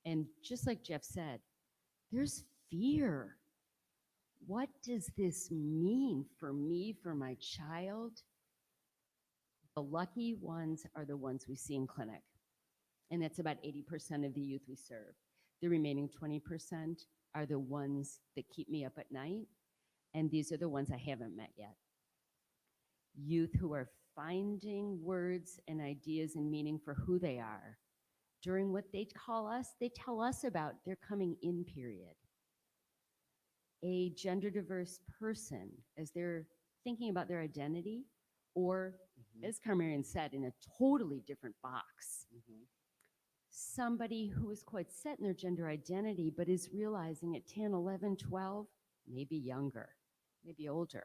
And just like Jeff said, there's fear. What does this mean for me, for my child? The lucky ones are the ones we see in clinic. And that's about 80% of the youth we serve. The remaining 20% are the ones that keep me up at night. And these are the ones I haven't met yet. Youth who are finding words and ideas and meaning for who they are during what they tell us about their coming in period. A gender diverse person, as they're thinking about their identity, or as Carmarian said, in a totally different box. Somebody who is quite set in their gender identity, but is realizing at 10, 11, 12, maybe younger, maybe older,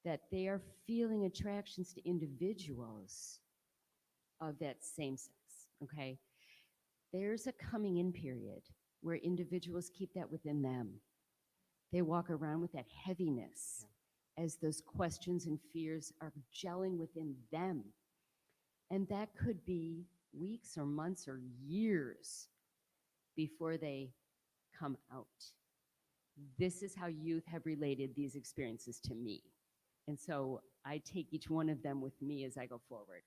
that they are feeling attractions to individuals of that same sex, okay? There's a coming in period where individuals keep that within them. They walk around with that heaviness as those questions and fears are gelling within them. And that could be weeks or months or years before they come out. This is how youth have related these experiences to me. And so I take each one of them with me as I go forward.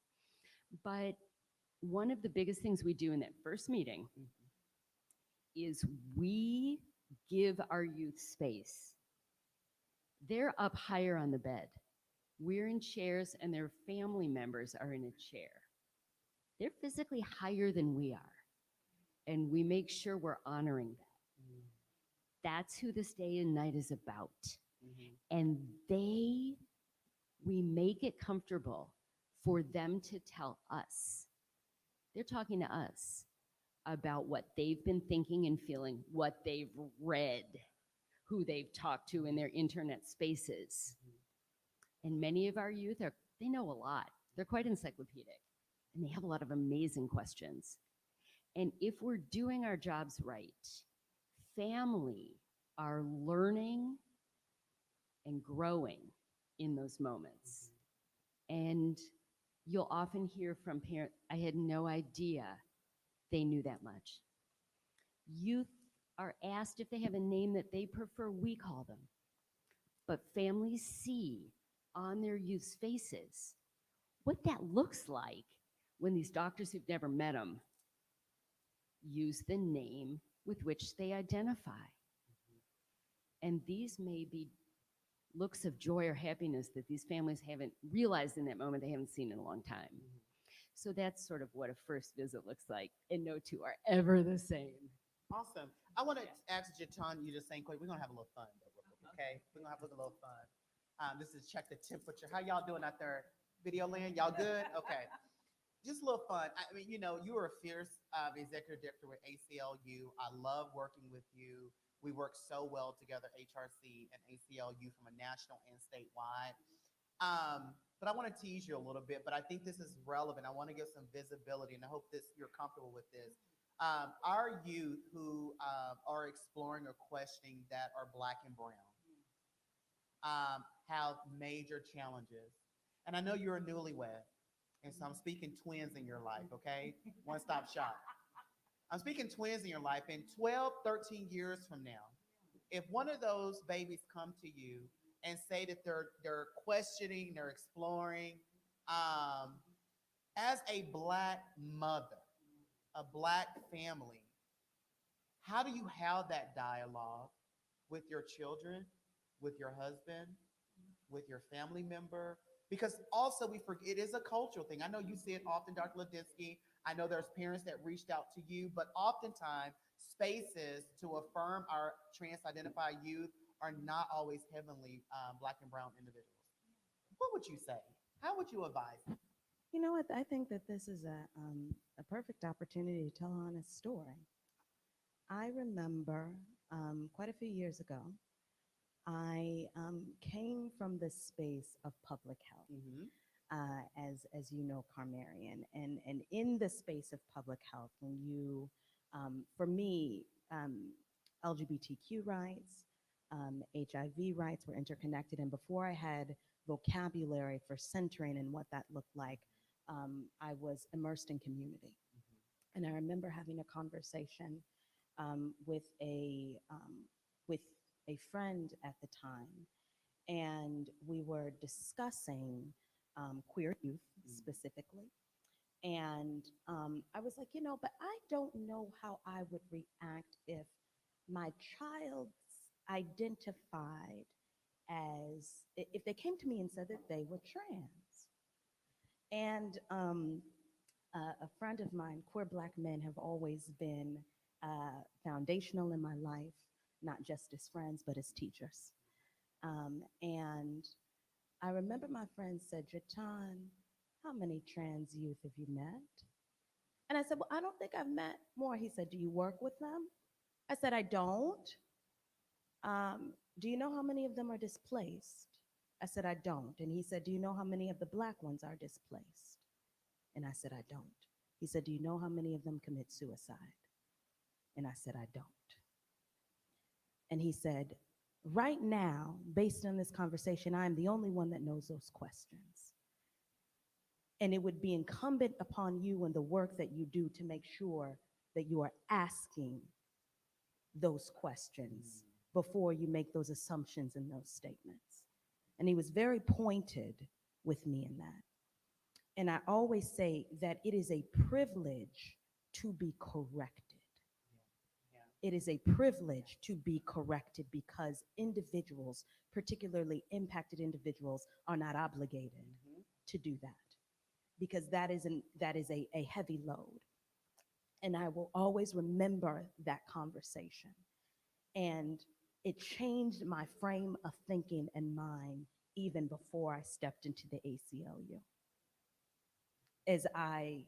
But one of the biggest things we do in that first meeting is we give our youth space. They're up higher on the bed. We're in chairs and their family members are in a chair. They're physically higher than we are. And we make sure we're honoring that. That's who this day and night is about. And we make it comfortable for them to tell us. They're talking to us about what they've been thinking and feeling, what they've read, who they've talked to in their internet spaces. And many of our youth they know a lot. They're quite encyclopedic, and they have a lot of amazing questions. And if we're doing our jobs right, family are learning and growing in those moments. And you'll often hear from parents, I had no idea they knew that much. Youth are asked if they have a name that they prefer, we call them. But families see on their youth's faces what that looks like when these doctors who've never met them use the name with which they identify. And these may be looks of joy or happiness that these families haven't realized in that moment, they haven't seen in a long time. So that's sort of what a first visit looks like, and no two are ever the same. Awesome. I want to ask Jatan, you just saying quick, we're going to have a little fun, okay? We're going to have a little fun. This is check the temperature. How y'all doing out there? Video land, y'all good? Okay. Just a little fun. I mean, you know, you were a fierce executive director with ACLU. I love working with you. We work so well together, HRC and ACLU, from a national and statewide. But I want to tease you a little bit, but I think this is relevant. I want to give some visibility, and I hope you're comfortable with this. Our youth who are exploring or questioning that are Black and brown have major challenges. And I know you're a newlywed, and so I'm speaking twins in your life, okay? One-stop shop. I'm speaking twins in your life. In 12, 13 years from now, if one of those babies come to you and say that they're questioning, they're exploring, as a Black mother, a Black family, how do you have that dialogue with your children, with your husband, with your family member? Because also we forget, it is a cultural thing. I know you see it often, Dr. Ladinsky. I know there's parents that reached out to you, but oftentimes spaces to affirm our trans-identified youth are not always heavily Black and brown individuals. What would you say? How would you advise? You know what? I think that this is a perfect opportunity to tell an honest story. I remember quite a few years ago, I came from the space of public health, as you know, Carmarian, and in the space of public health, when you, for me, LGBTQ rights, HIV rights were interconnected, and before I had vocabulary for centering and what that looked like, I was immersed in community. And I remember having a conversation with a friend at the time, and we were discussing queer youth specifically. And I was like, but I don't know how I would react if my child's identified as, if they came to me and said that they were trans. And a friend of mine, queer Black men have always been foundational in my life, not just as friends, but as teachers. And I remember my friend said, Jatan, how many trans youth have you met? And I said, well, I don't think I've met more. He said, do you work with them? I said, I don't. Do you know how many of them are displaced? I said, I don't. And he said, do you know how many of the Black ones are displaced? And I said, I don't. He said, do you know how many of them commit suicide? And I said, I don't. And he said, right now, based on this conversation, I'm the only one that knows those questions. And it would be incumbent upon you and the work that you do to make sure that you are asking those questions before you make those assumptions in those statements. And he was very pointed with me in that. And I always say that it is a privilege to be corrected. It is a privilege to be corrected because individuals, particularly impacted individuals, are not obligated to do that, because that is a heavy load. And I will always remember that conversation. And it changed my frame of thinking and mind even before I stepped into the ACLU. As I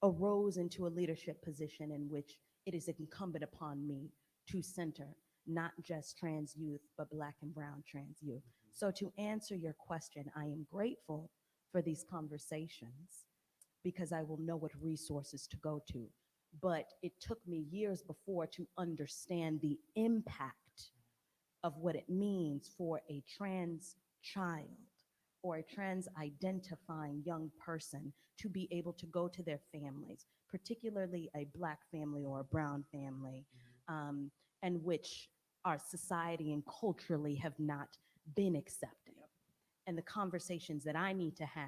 arose into a leadership position in which it is incumbent upon me to center not just trans youth, but Black and brown trans youth. So to answer your question, I am grateful for these conversations because I will know what resources to go to. But it took me years before to understand the impact of what it means for a trans child or a trans identifying young person to be able to go to their families, particularly a Black family or a brown family, and which our society and culturally have not been accepting. And the conversations that I need to have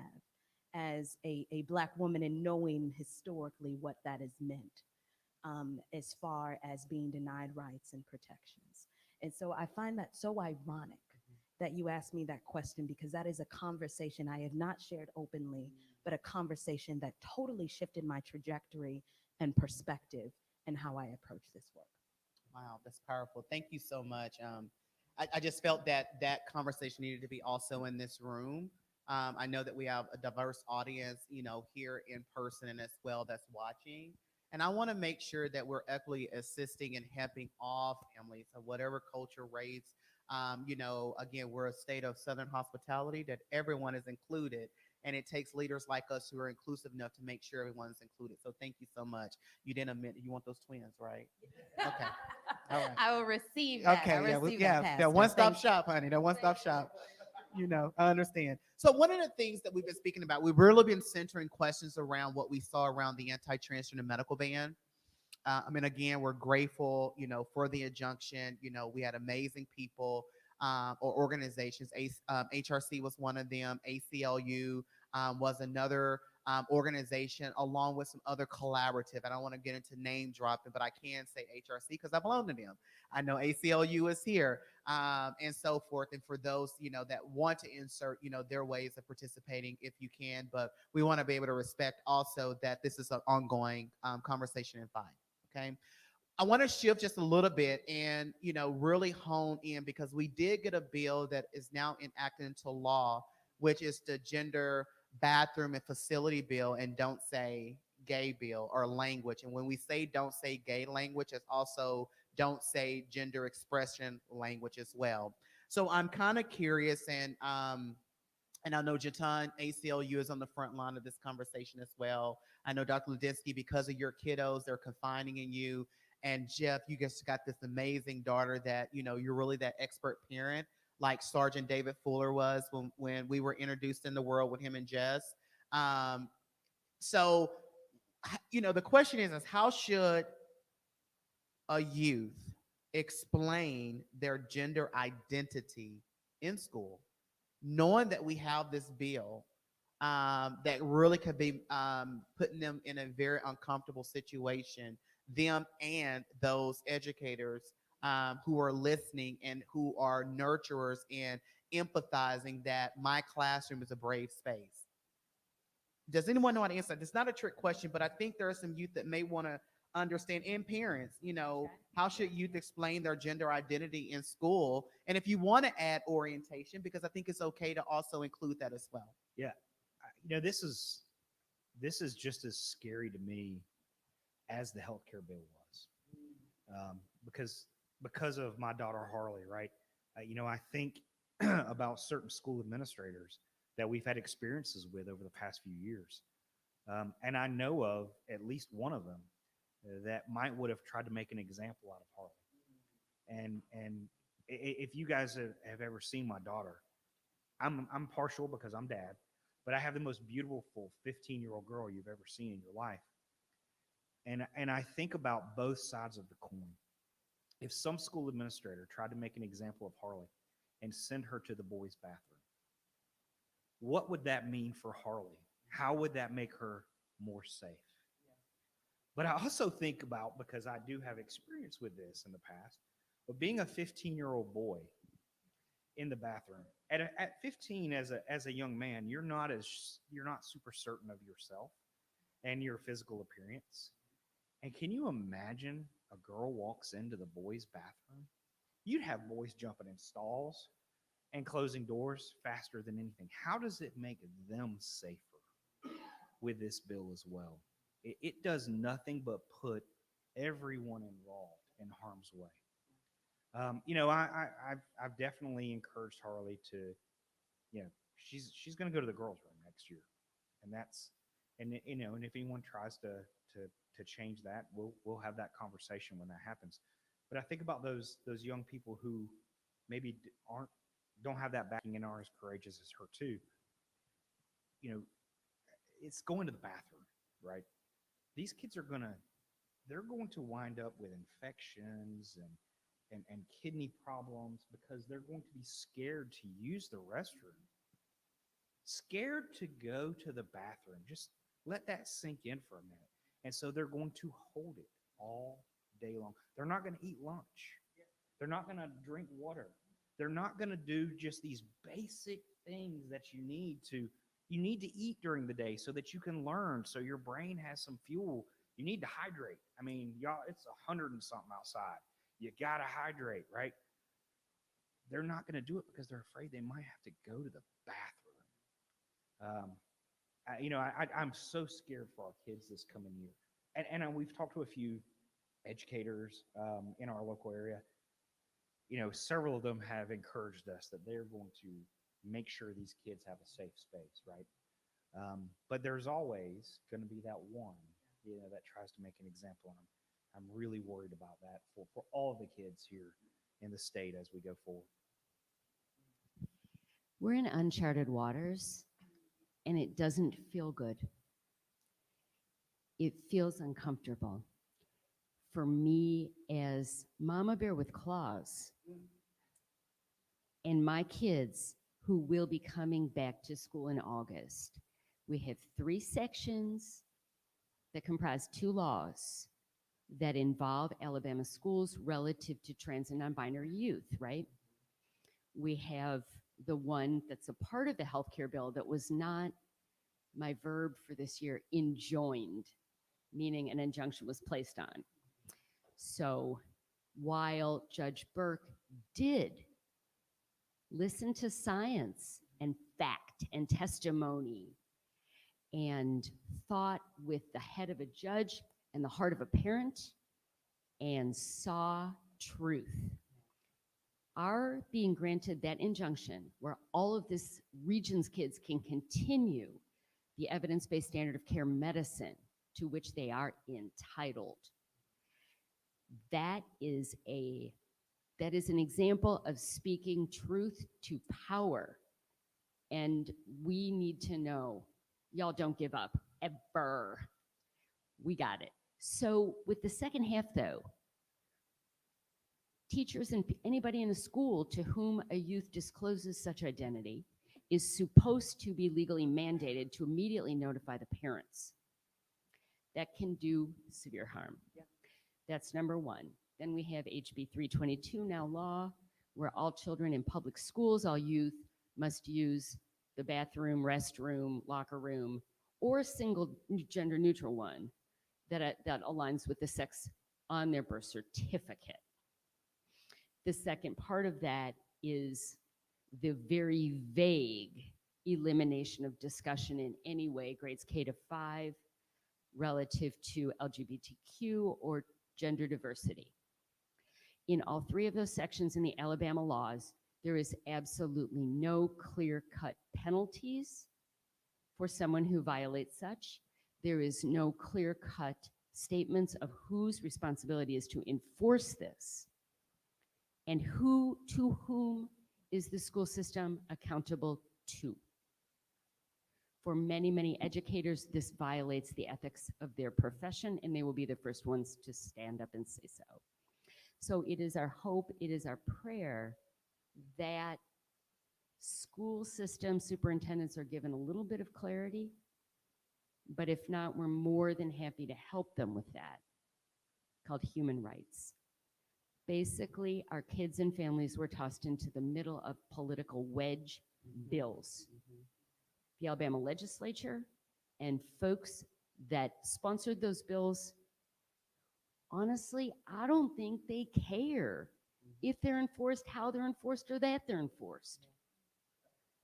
as a Black woman and knowing historically what that has meant as far as being denied rights and protections. And so I find that so ironic that you asked me that question, because that is a conversation I have not shared openly, but a conversation that totally shifted my trajectory and perspective and how I approach this work. Wow, that's powerful. Thank you so much. I just felt that that conversation needed to be also in this room I know that we have a diverse audience, here in person and as well that's watching. And I want to make sure that we're equally assisting and helping all families of whatever culture, race. Again, we're a state of Southern hospitality that everyone is included. And it takes leaders like us who are inclusive enough to make sure everyone's included. So thank you so much. You didn't admit you want those twins, right? Okay. All right. I will receive that. Okay, I yeah, receive yeah, that, that Pastor. one-stop Thank you. shop, honey. That one-stop shop. I understand. So one of the things that we've been speaking about, we've really been centering questions around what we saw around the anti-transgender medical ban. Again, we're grateful, for the injunction. We had amazing people or organizations. HRC was one of them. ACLU was another organization, along with some other collaborative. I don't want to get into name dropping, but I can say HRC because I belong to them. I know ACLU is here, and so forth. And for those, that want to insert, their ways of participating, if you can. But we want to be able to respect also that this is an ongoing conversation and fight. Okay. I want to shift just a little bit and, really hone in because we did get a bill that is now enacted into law, which is the gender bathroom and facility bill, and don't say gay bill or language. And when we say don't say gay language, it's also don't say gender expression language as well. So I'm kind of curious, and I know Jatan, ACLU is on the front line of this conversation as well. I know Dr. Ludinsky, because of your kiddos, they're confiding in you. And Jeff, you just got this amazing daughter that, you're really that expert parent, like Sergeant David Fuller was when we were introduced in the world with him and Jess. So, the question is how should a youth explain their gender identity in school, knowing that we have this bill that really could be putting them in a very uncomfortable situation, them and those educators who are listening and who are nurturers and empathizing that my classroom is a brave space. Does anyone know how to answer that? It's not a trick question, but I think there are some youth that may want to understand, and parents, how should youth explain their gender identity in school? And if you want to add orientation, because I think it's okay to also include that as well. Yeah. This is just as scary to me as the healthcare bill was, because of my daughter Harley, right? I think about certain school administrators that we've had experiences with over the past few years, and I know of at least one of them that would have tried to make an example out of Harley. And if you guys have ever seen my daughter, I'm partial because I'm dad, but I have the most beautiful 15-year-old girl you've ever seen in your life. And I think about both sides of the coin. If some school administrator tried to make an example of Harley and send her to the boys' bathroom, what would that mean for Harley? How would that make her more safe? But I also think about, because I do have experience with this in the past, but being a 15-year-old boy in the bathroom at 15 as a young man, you're not super certain of yourself and your physical appearance. And can you imagine a girl walks into the boys' bathroom? You'd have boys jumping in stalls and closing doors faster than anything. How does it make them safer with this bill as well? It does nothing but put everyone involved in harm's way. I've definitely encouraged Harley to, she's going to go to the girls' room next year, and and if anyone tries to change that, we'll have that conversation when that happens. But I think about those young people who maybe don't have that backing and aren't as courageous as her too. It's going to the bathroom, right? These kids they're going to wind up with infections and kidney problems because they're going to be scared to use the restroom, scared to go to the bathroom. Just let that sink in for a minute. And so they're going to hold it all day long. They're not going to eat lunch. They're not going to drink water. They're not going to do just these basic things that you need to eat during the day so that you can learn, so your brain has some fuel. You need to hydrate. I mean, y'all, it's 100 and something outside. You got to hydrate, right? They're not going to do it because they're afraid they might have to go to the bathroom. I'm so scared for our kids this coming year. And we've talked to a few educators in our local area. Several of them have encouraged us that they're going to make sure these kids have a safe space, right? But there's always going to be that one, that tries to make an example. And I'm really worried about that for all the kids here in the state as we go forward. We're in uncharted waters, and it doesn't feel good. It feels uncomfortable. For me, as Mama Bear with claws, and my kids who will be coming back to school in August, we have 3 sections that comprise 2 laws that involve Alabama schools relative to trans and non-binary youth, right? We have the one that's a part of the healthcare bill that was not my verb for this year, enjoined, meaning an injunction was placed on. So while Judge Burke did listen to science and fact and testimony and thought with the head of a judge and the heart of a parent and saw truth, our being granted that injunction where all of this region's kids can continue the evidence-based standard of care medicine to which they are entitled, that is an example of speaking truth to power. And we need to know, y'all don't give up, ever. We got it. So with the second half though, teachers and anybody in the school to whom a youth discloses such identity is supposed to be legally mandated to immediately notify the parents. That can do severe harm. Yeah. That's number one. Then we have HB 322 now law, where all children in public schools, all youth, must use the bathroom, restroom, locker room, or a single gender neutral one that aligns with the sex on their birth certificate. The second part of that is the very vague elimination of discussion in any way, grades K to 5, relative to LGBTQ or gender diversity. In all 3 of those sections in the Alabama laws, there is absolutely no clear-cut penalties for someone who violates such. There is no clear-cut statements of whose responsibility is to enforce this, and to whom is the school system accountable to. For many, many educators, this violates the ethics of their profession, and they will be the first ones to stand up and say so. So it is our hope, it is our prayer that school system superintendents are given a little bit of clarity, but if not, we're more than happy to help them with that, called human rights. Basically, our kids and families were tossed into the middle of political wedge bills. The Alabama legislature and folks that sponsored those bills, honestly, I don't think they care if they're enforced, how they're enforced, or that they're enforced.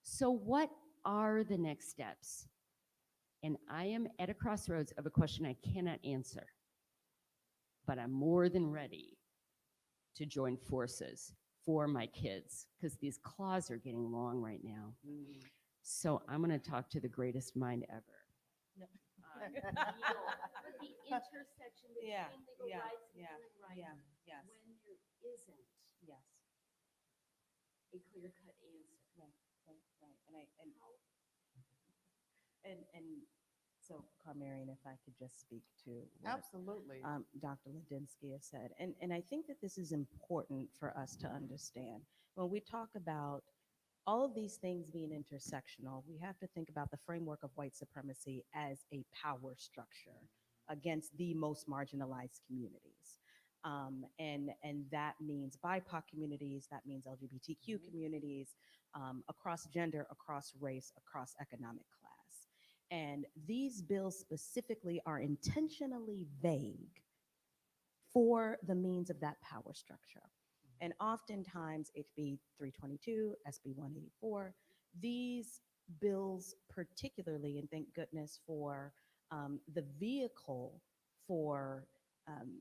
So what are the next steps? And I am at a crossroads of a question I cannot answer, but I'm more than ready to join forces for my kids because these claws are getting long right now. So I'm going to talk to the greatest mind ever. No. The intersection between Yeah, legal yeah, rights and yeah, human rights yeah, yes, when there isn't yes, a clear-cut answer. right. And so, Carmarian, if I could just speak to what Absolutely. Dr. Ladinsky has said. And I think that this is important for us to understand. When we talk about all of these things being intersectional, we have to think about the framework of white supremacy as a power structure against the most marginalized communities. And that means BIPOC communities, that means LGBTQ communities, across gender, across race, across economic class. And these bills specifically are intentionally vague for the means of that power structure. And oftentimes HB 322, SB 184, these bills particularly, and thank goodness for the vehicle for um,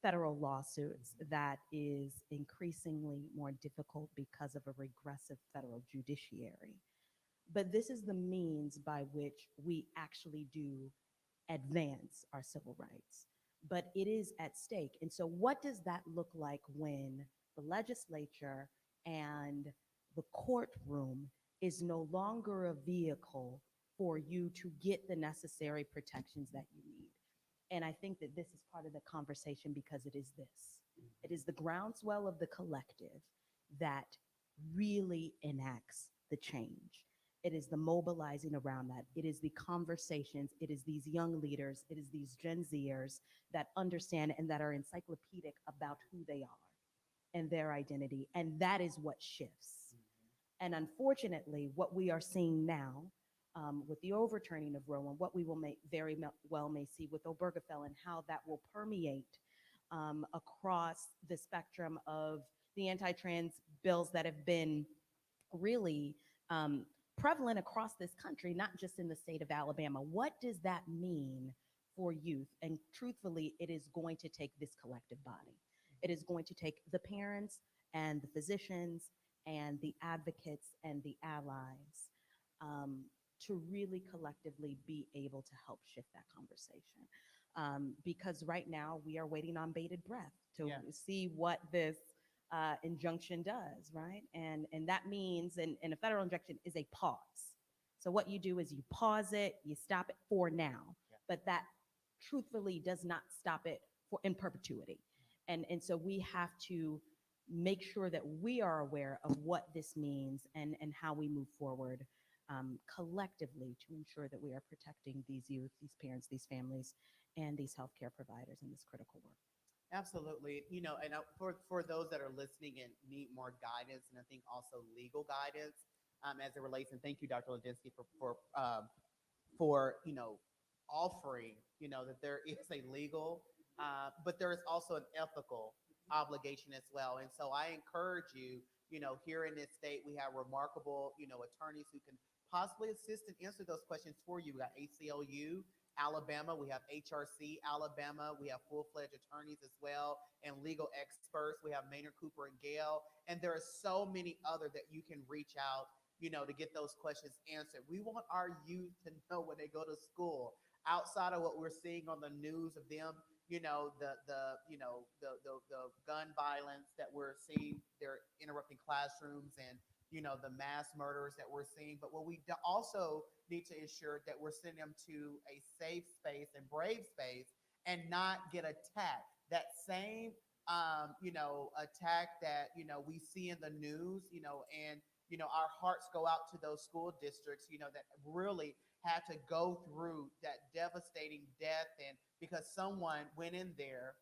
federal lawsuits that is increasingly more difficult because of a regressive federal judiciary. But this is the means by which we actually do advance our civil rights. But it is at stake. And so, what does that look like when the legislature and the courtroom is no longer a vehicle for you to get the necessary protections that you need? And I think that this is part of the conversation because it is this. It is the groundswell of the collective that really enacts the change. It is the mobilizing around that. It is the conversations. It is these young leaders. It is these Gen Zers that understand and that are encyclopedic about who they are and their identity. And that is what shifts. And unfortunately, what we are seeing now with the overturning of Roe and what we will well may see with Obergefell and how that will permeate across the spectrum of the anti-trans bills that have been really prevalent across this country, not just in the state of Alabama. What does that mean for youth? And truthfully, it is going to take this collective body. It is going to take the parents and the physicians and the advocates and the allies to really collectively be able to help shift that conversation. Because right now we are waiting on bated breath to see what this injunction does, right? And that means, and a federal injunction is a pause. So what you do is you pause it, you stop it for now, but that truthfully does not stop it for in perpetuity. And so we have to make sure that we are aware of what this means and how we move forward collectively to ensure that we are protecting these youth, these parents, these families, and these healthcare providers in this critical work. Absolutely. And for those that are listening and need more guidance, and I think also legal guidance as it relates, and thank you, Dr. Ladinsky, for offering, that there is a legal, but there is also an ethical obligation as well. And so I encourage you, here in this state, we have remarkable, attorneys who can possibly assist and answer those questions for you. We got ACLU Alabama, we have HRC Alabama, we have full-fledged attorneys as well, and legal experts. We have Maynard Cooper and Gale, and there are so many other that you can reach out, to get those questions answered. We want our youth to know when they go to school, outside of what we're seeing on the news of them, the gun violence that we're seeing, they're interrupting classrooms and the mass murders that we're seeing. But what we also need to ensure that we're sending them to a safe space and brave space and not get attacked. That same, attack that, we see in the news, and, our hearts go out to those school districts, that really had to go through that devastating death. And because someone went in there,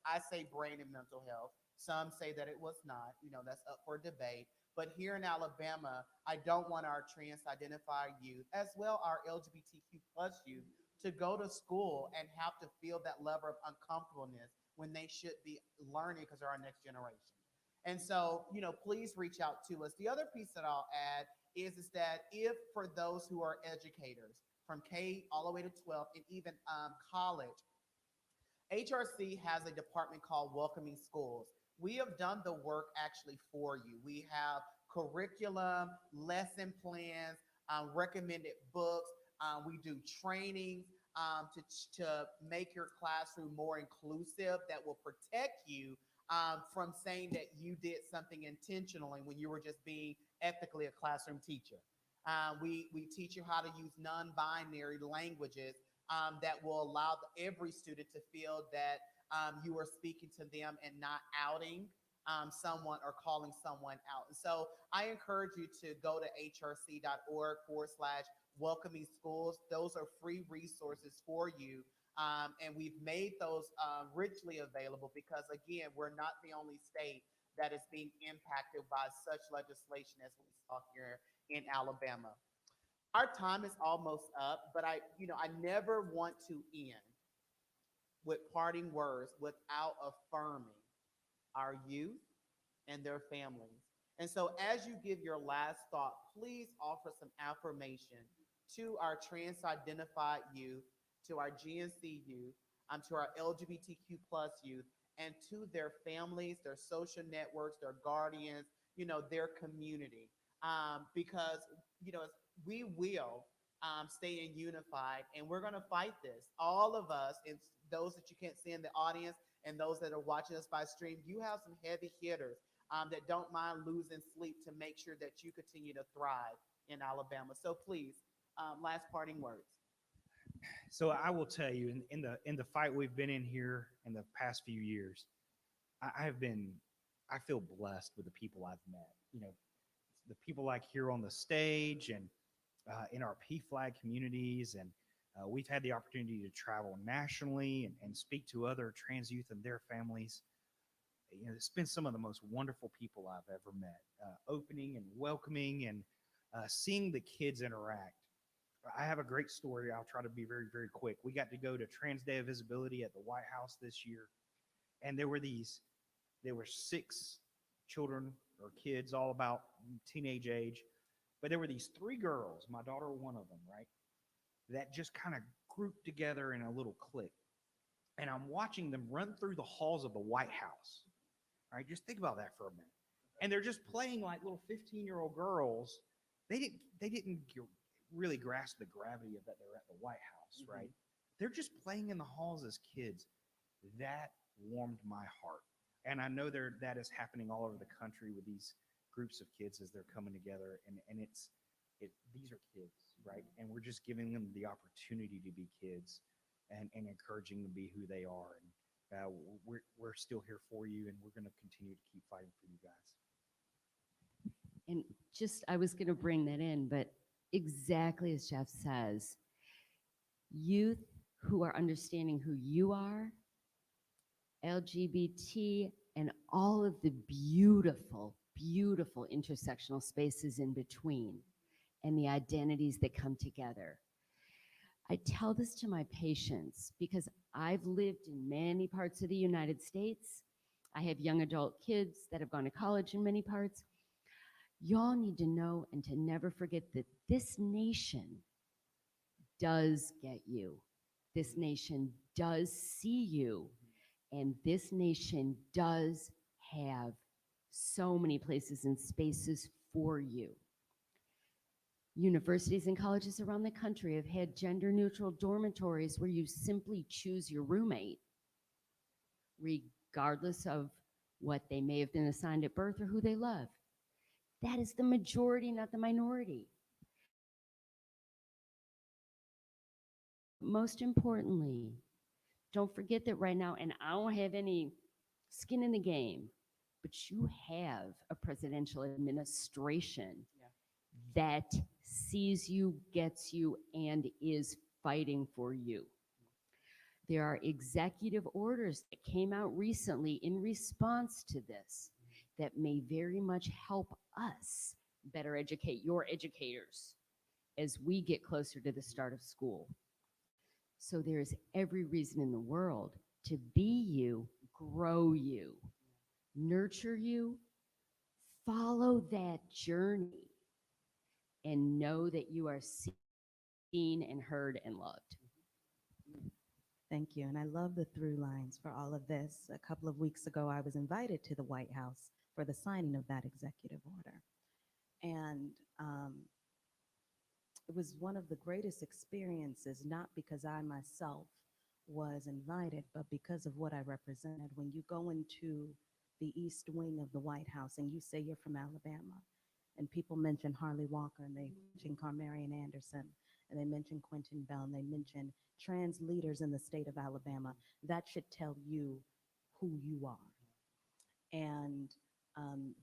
I say brain and mental health. Some say that it was not, that's up for debate. But here in Alabama, I don't want our trans-identified youth, as well our LGBTQ plus youth, to go to school and have to feel that level of uncomfortableness when they should be learning because they're our next generation. And so, please reach out to us. The other piece that I'll add is that if for those who are educators from K all the way to 12 and even college, HRC has a department called Welcoming Schools. We have done the work actually for you. We have curriculum, lesson plans, recommended books. We do trainings to make your classroom more inclusive that will protect you from saying that you did something intentionally when you were just being ethically a classroom teacher. We teach you how to use non-binary languages that will allow every student to feel that you are speaking to them and not outing someone or calling someone out. And so I encourage you to go to hrc.org/welcoming schools. Those are free resources for you. And we've made those richly available because, again, we're not the only state that is being impacted by such legislation as we saw here in Alabama. Our time is almost up, but I never want to end with parting words without affirming our youth and their families. And so as you give your last thought, please offer some affirmation to our trans-identified youth, to our GNC youth, to our LGBTQ plus youth, and to their families, their social networks, their guardians, their community. Because, we will stay unified, and we're going to fight this. All of us, and those that you can't see in the audience and those that are watching us by stream, you have some heavy hitters that don't mind losing sleep to make sure that you continue to thrive in Alabama. So please, last parting words. So I will tell you, in the fight we've been in here in the past few years, I feel blessed with the people I've met. The people like here on the stage and in our PFLAG communities, and we've had the opportunity to travel nationally and speak to other trans youth and their families. It's been some of the most wonderful people I've ever met, opening and welcoming, and seeing the kids interact. I have a great story. I'll try to be very, very quick. We got to go to Trans Day of Visibility at the White House this year, and there were 6 children or kids, all about teenage age, but there were these 3 girls, my daughter one of them, right, that just kind of grouped together in a little clique. And I'm watching them run through the halls of the White House. All right, just think about that for a minute. And they're just playing like little 15-year-old girls. They didn't really grasp the gravity of that they're at the White House, right? They're just playing in the halls as kids. That warmed my heart. And I know that is happening all over the country with these groups of kids as they're coming together. And these are kids, right? And we're just giving them the opportunity to be kids and encouraging them to be who they are. And we're still here for you, and we're going to continue to keep fighting for you guys. And I was going to bring that in, but exactly as Jeff says, youth who are understanding who you are, LGBT, and all of the beautiful, beautiful intersectional spaces in between, and the identities that come together. I tell this to my patients because I've lived in many parts of the United States. I have young adult kids that have gone to college in many parts. Y'all need to know and to never forget that this nation does get you. This nation does see you. And this nation does have so many places and spaces for you. Universities and colleges around the country have had gender-neutral dormitories where you simply choose your roommate, regardless of what they may have been assigned at birth or who they love. That is the majority, not the minority. Most importantly, don't forget that right now, and I don't have any skin in the game, but you have a presidential administration that sees you, gets you, and is fighting for you. There are executive orders that came out recently in response to this that may very much help us better educate your educators as we get closer to the start of school. So there's every reason in the world to be you, grow you, nurture you, follow that journey, and know that you are seen and heard and loved. Thank you. And I love the through lines for all of this. A couple of weeks ago, I was invited to the White House for the signing of that executive order. And it was one of the greatest experiences, not because I myself was invited, but because of what I represented. When you go into the East Wing of the White House and you say you're from Alabama, and people mention Harley Walker, and they mention Carmarian Anderson, and they mention Quentin Bell, and they mention trans leaders in the state of Alabama, that should tell you who you are. And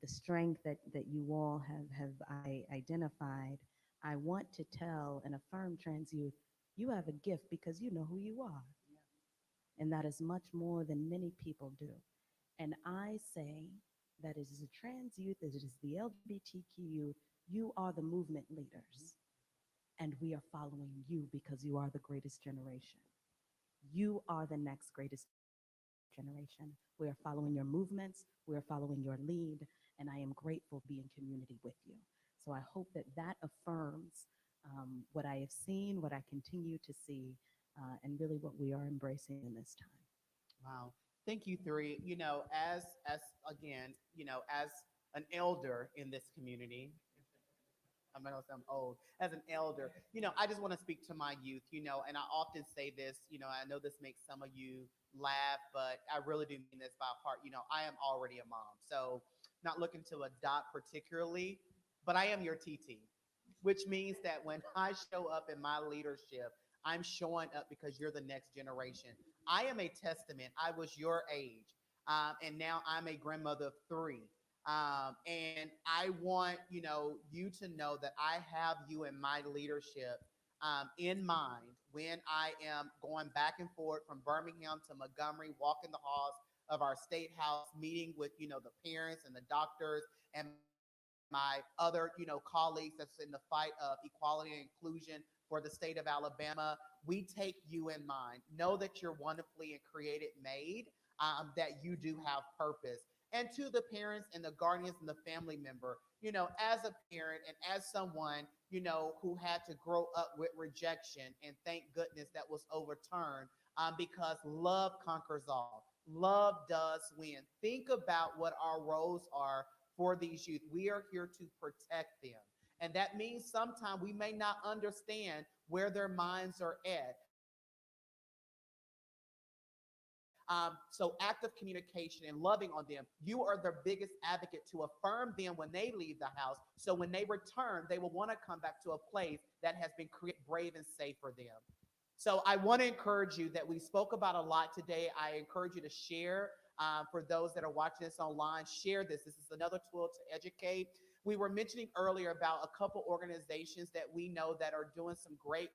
the strength that you all have identified, I want to tell and affirm trans youth, you have a gift because you know who you are. And that is much more than many people do. And I say that it is the trans youth, it is the LGBTQ youth, you are the movement leaders. And we are following you because you are the greatest generation. You are the next greatest generation. We are following your movements, we are following your lead, and I am grateful to be in community with you. So I hope that that affirms what I have seen, what I continue to see, and really what we are embracing in this time. Wow. Thank you, three. As again, as an elder in this community, I'm gonna say I'm old. As an elder, I just want to speak to my youth, and I often say this, I know this makes some of you laugh, but I really do mean this by heart. I am already a mom, so not looking to adopt particularly, but I am your TT, which means that when I show up in my leadership, I'm showing up because you're the next generation. I am a testament. I was your age, and now I'm a grandmother of three. And I want you to know that I have you in my leadership in mind when I am going back and forth from Birmingham to Montgomery, walking the halls of our state house, meeting with the parents and the doctors and my other colleagues that's in the fight of equality and inclusion for the state of Alabama. We take you in mind. Know that you're wonderfully and created made, that you do have purpose. And to the parents and the guardians and the family member, as a parent and as someone, who had to grow up with rejection, and thank goodness that was overturned, because love conquers all. Love does win. Think about what our roles are for these youth. We are here to protect them. And that means sometimes we may not understand where their minds are at. So active communication and loving on them. You are the biggest advocate to affirm them when they leave the house. So when they return, they will want to come back to a place that has been created brave and safe for them. So I want to encourage you that we spoke about a lot today. I encourage you to share. For those that are watching this online, share this. This is another tool to educate. We were mentioning earlier about a couple organizations that we know that are doing some great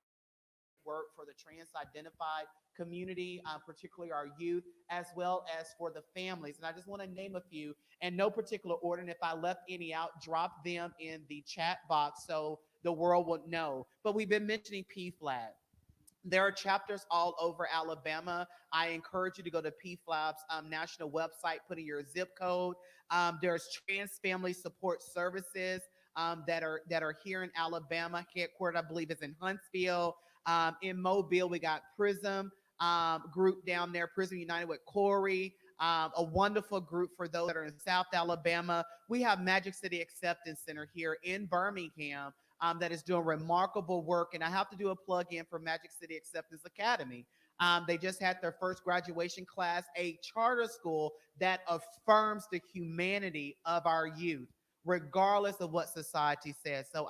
work for the trans-identified community, particularly our youth, as well as for the families. And I just want to name a few in no particular order. And if I left any out, drop them in the chat box so the world will know. But we've been mentioning PFLAG. There are chapters all over Alabama. I encourage you to go to PFLAG's national website, put in your zip code. There's Trans Family Support Services that are here in Alabama. Headquartered, I believe, is in Huntsville. In Mobile, we got PRISM group down there, PRISM United with Corey. A wonderful group for those that are in South Alabama. We have Magic City Acceptance Center here in Birmingham. That is doing remarkable work. And I have to do a plug in for Magic City Acceptance Academy. They just had their first graduation class, a charter school that affirms the humanity of our youth, regardless of what society says. So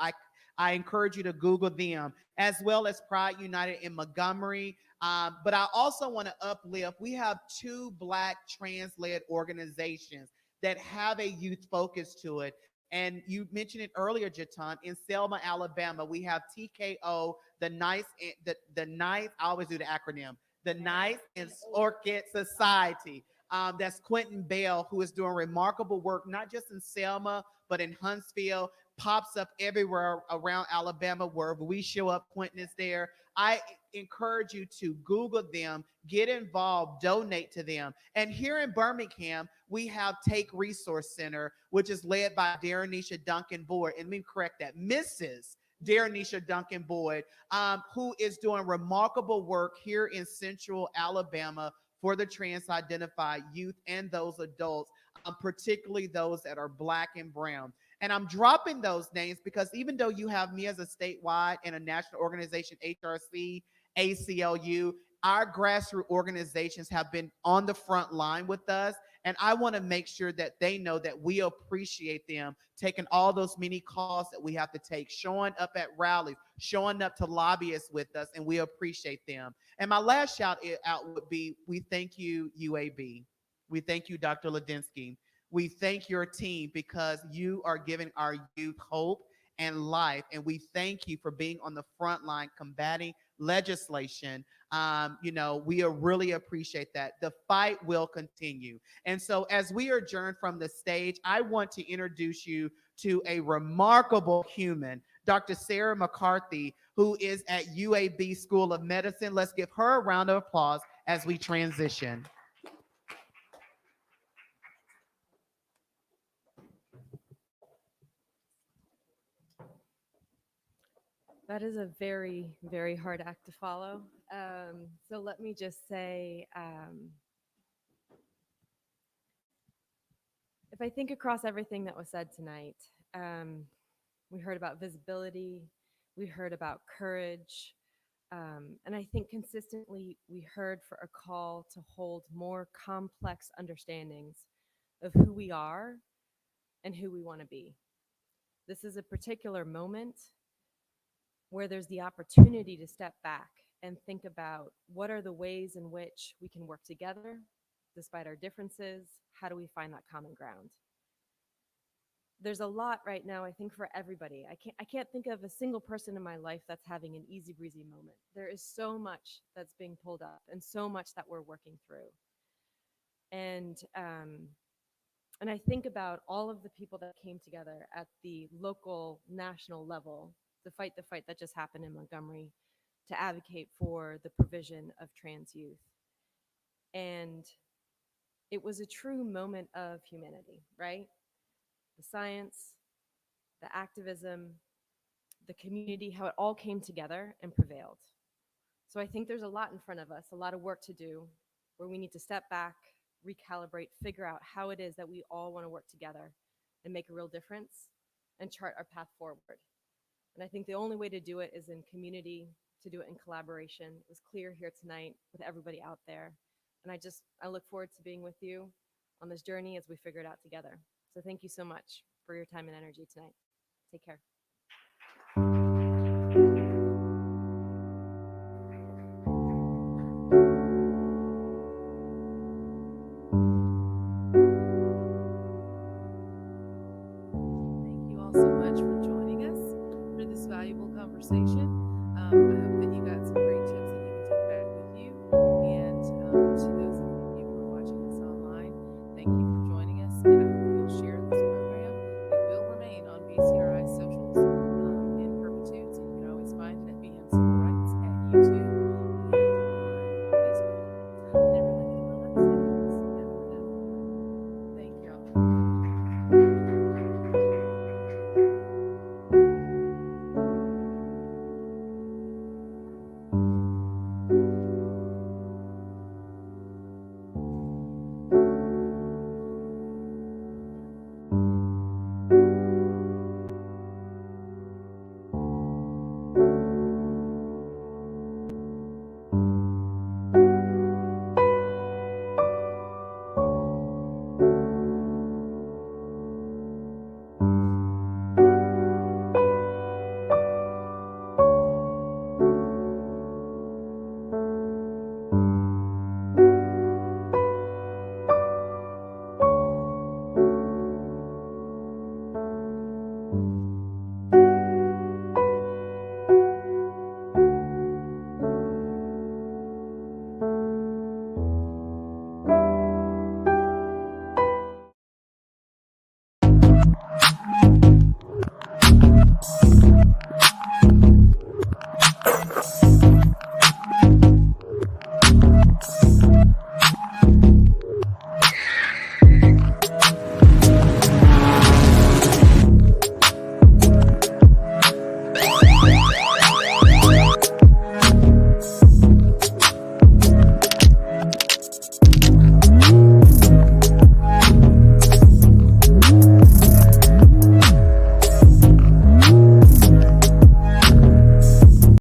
I encourage you to Google them, as well as Pride United in Montgomery. But I also want to uplift, we have two Black trans-led organizations that have a youth focus to it. And you mentioned it earlier, Jatan, in Selma, Alabama, we have TKO, the Nice, I always do the acronym, the Nice and Orchid Society. That's Quentin Bell, who is doing remarkable work, not just in Selma, but in Huntsville, pops up everywhere around Alabama. Wherever we show up, Quentin is there. I encourage you to Google them, get involved, donate to them. And here in Birmingham, we have Take Resource Center, which is led by Darrenisha Duncan Boyd. And let me correct that, Mrs. Darrenisha Duncan Boyd, who is doing remarkable work here in Central Alabama for the trans-identified youth and those adults, particularly those that are Black and brown. And I'm dropping those names because even though you have me as a statewide and a national organization, HRC, ACLU, our grassroots organizations have been on the front line with us. And I want to make sure that they know that we appreciate them taking all those many calls that we have to take, showing up at rallies, showing up to lobbyists with us, and we appreciate them. And my last shout out would be, we thank you, UAB. We thank you, Dr. Ladinsky. We thank your team because you are giving our youth hope and life. And we thank you for being on the front line combating legislation. We really appreciate that. The fight will continue. And so as we adjourn from the stage, I want to introduce you to a remarkable human, Dr. Sarah McCarthy, who is at UAB School of Medicine. Let's give her a round of applause as we transition. That is a very, very hard act to follow. So let me just say, if I think across everything that was said tonight, we heard about visibility, we heard about courage, and I think consistently we heard for a call to hold more complex understandings of who we are and who we want to be. This is a particular moment where there's the opportunity to step back and think about what are the ways in which we can work together despite our differences. How do we find that common ground? There's a lot right now, I think, for everybody. I can't think of a single person in my life that's having an easy breezy moment. There is so much that's being pulled up and so much that we're working through. And I think about all of the people that came together at the local, national level to fight the fight that just happened in Montgomery, to advocate for the provision of trans youth. And it was a true moment of humanity, right? The science, the activism, the community, how it all came together and prevailed. So I think there's a lot in front of us, a lot of work to do, where we need to step back, recalibrate, figure out how it is that we all want to work together and make a real difference and chart our path forward. And I think the only way to do it is in community, to do it in collaboration. It was clear here tonight with everybody out there. And I look forward to being with you on this journey as we figure it out together. So thank you so much for your time and energy tonight. Take care. Thank you all so much for joining us for this valuable conversation. I hope that you got some great tips that you can take back with you. And to those of you who are watching us online, thank you for joining us. And I hope you'll share this program. It will remain on BCRI socials in perpetuity. So you can always find it at BM Civil Rights at YouTube and on Facebook. And everyone can relax. And we're done. Thank you.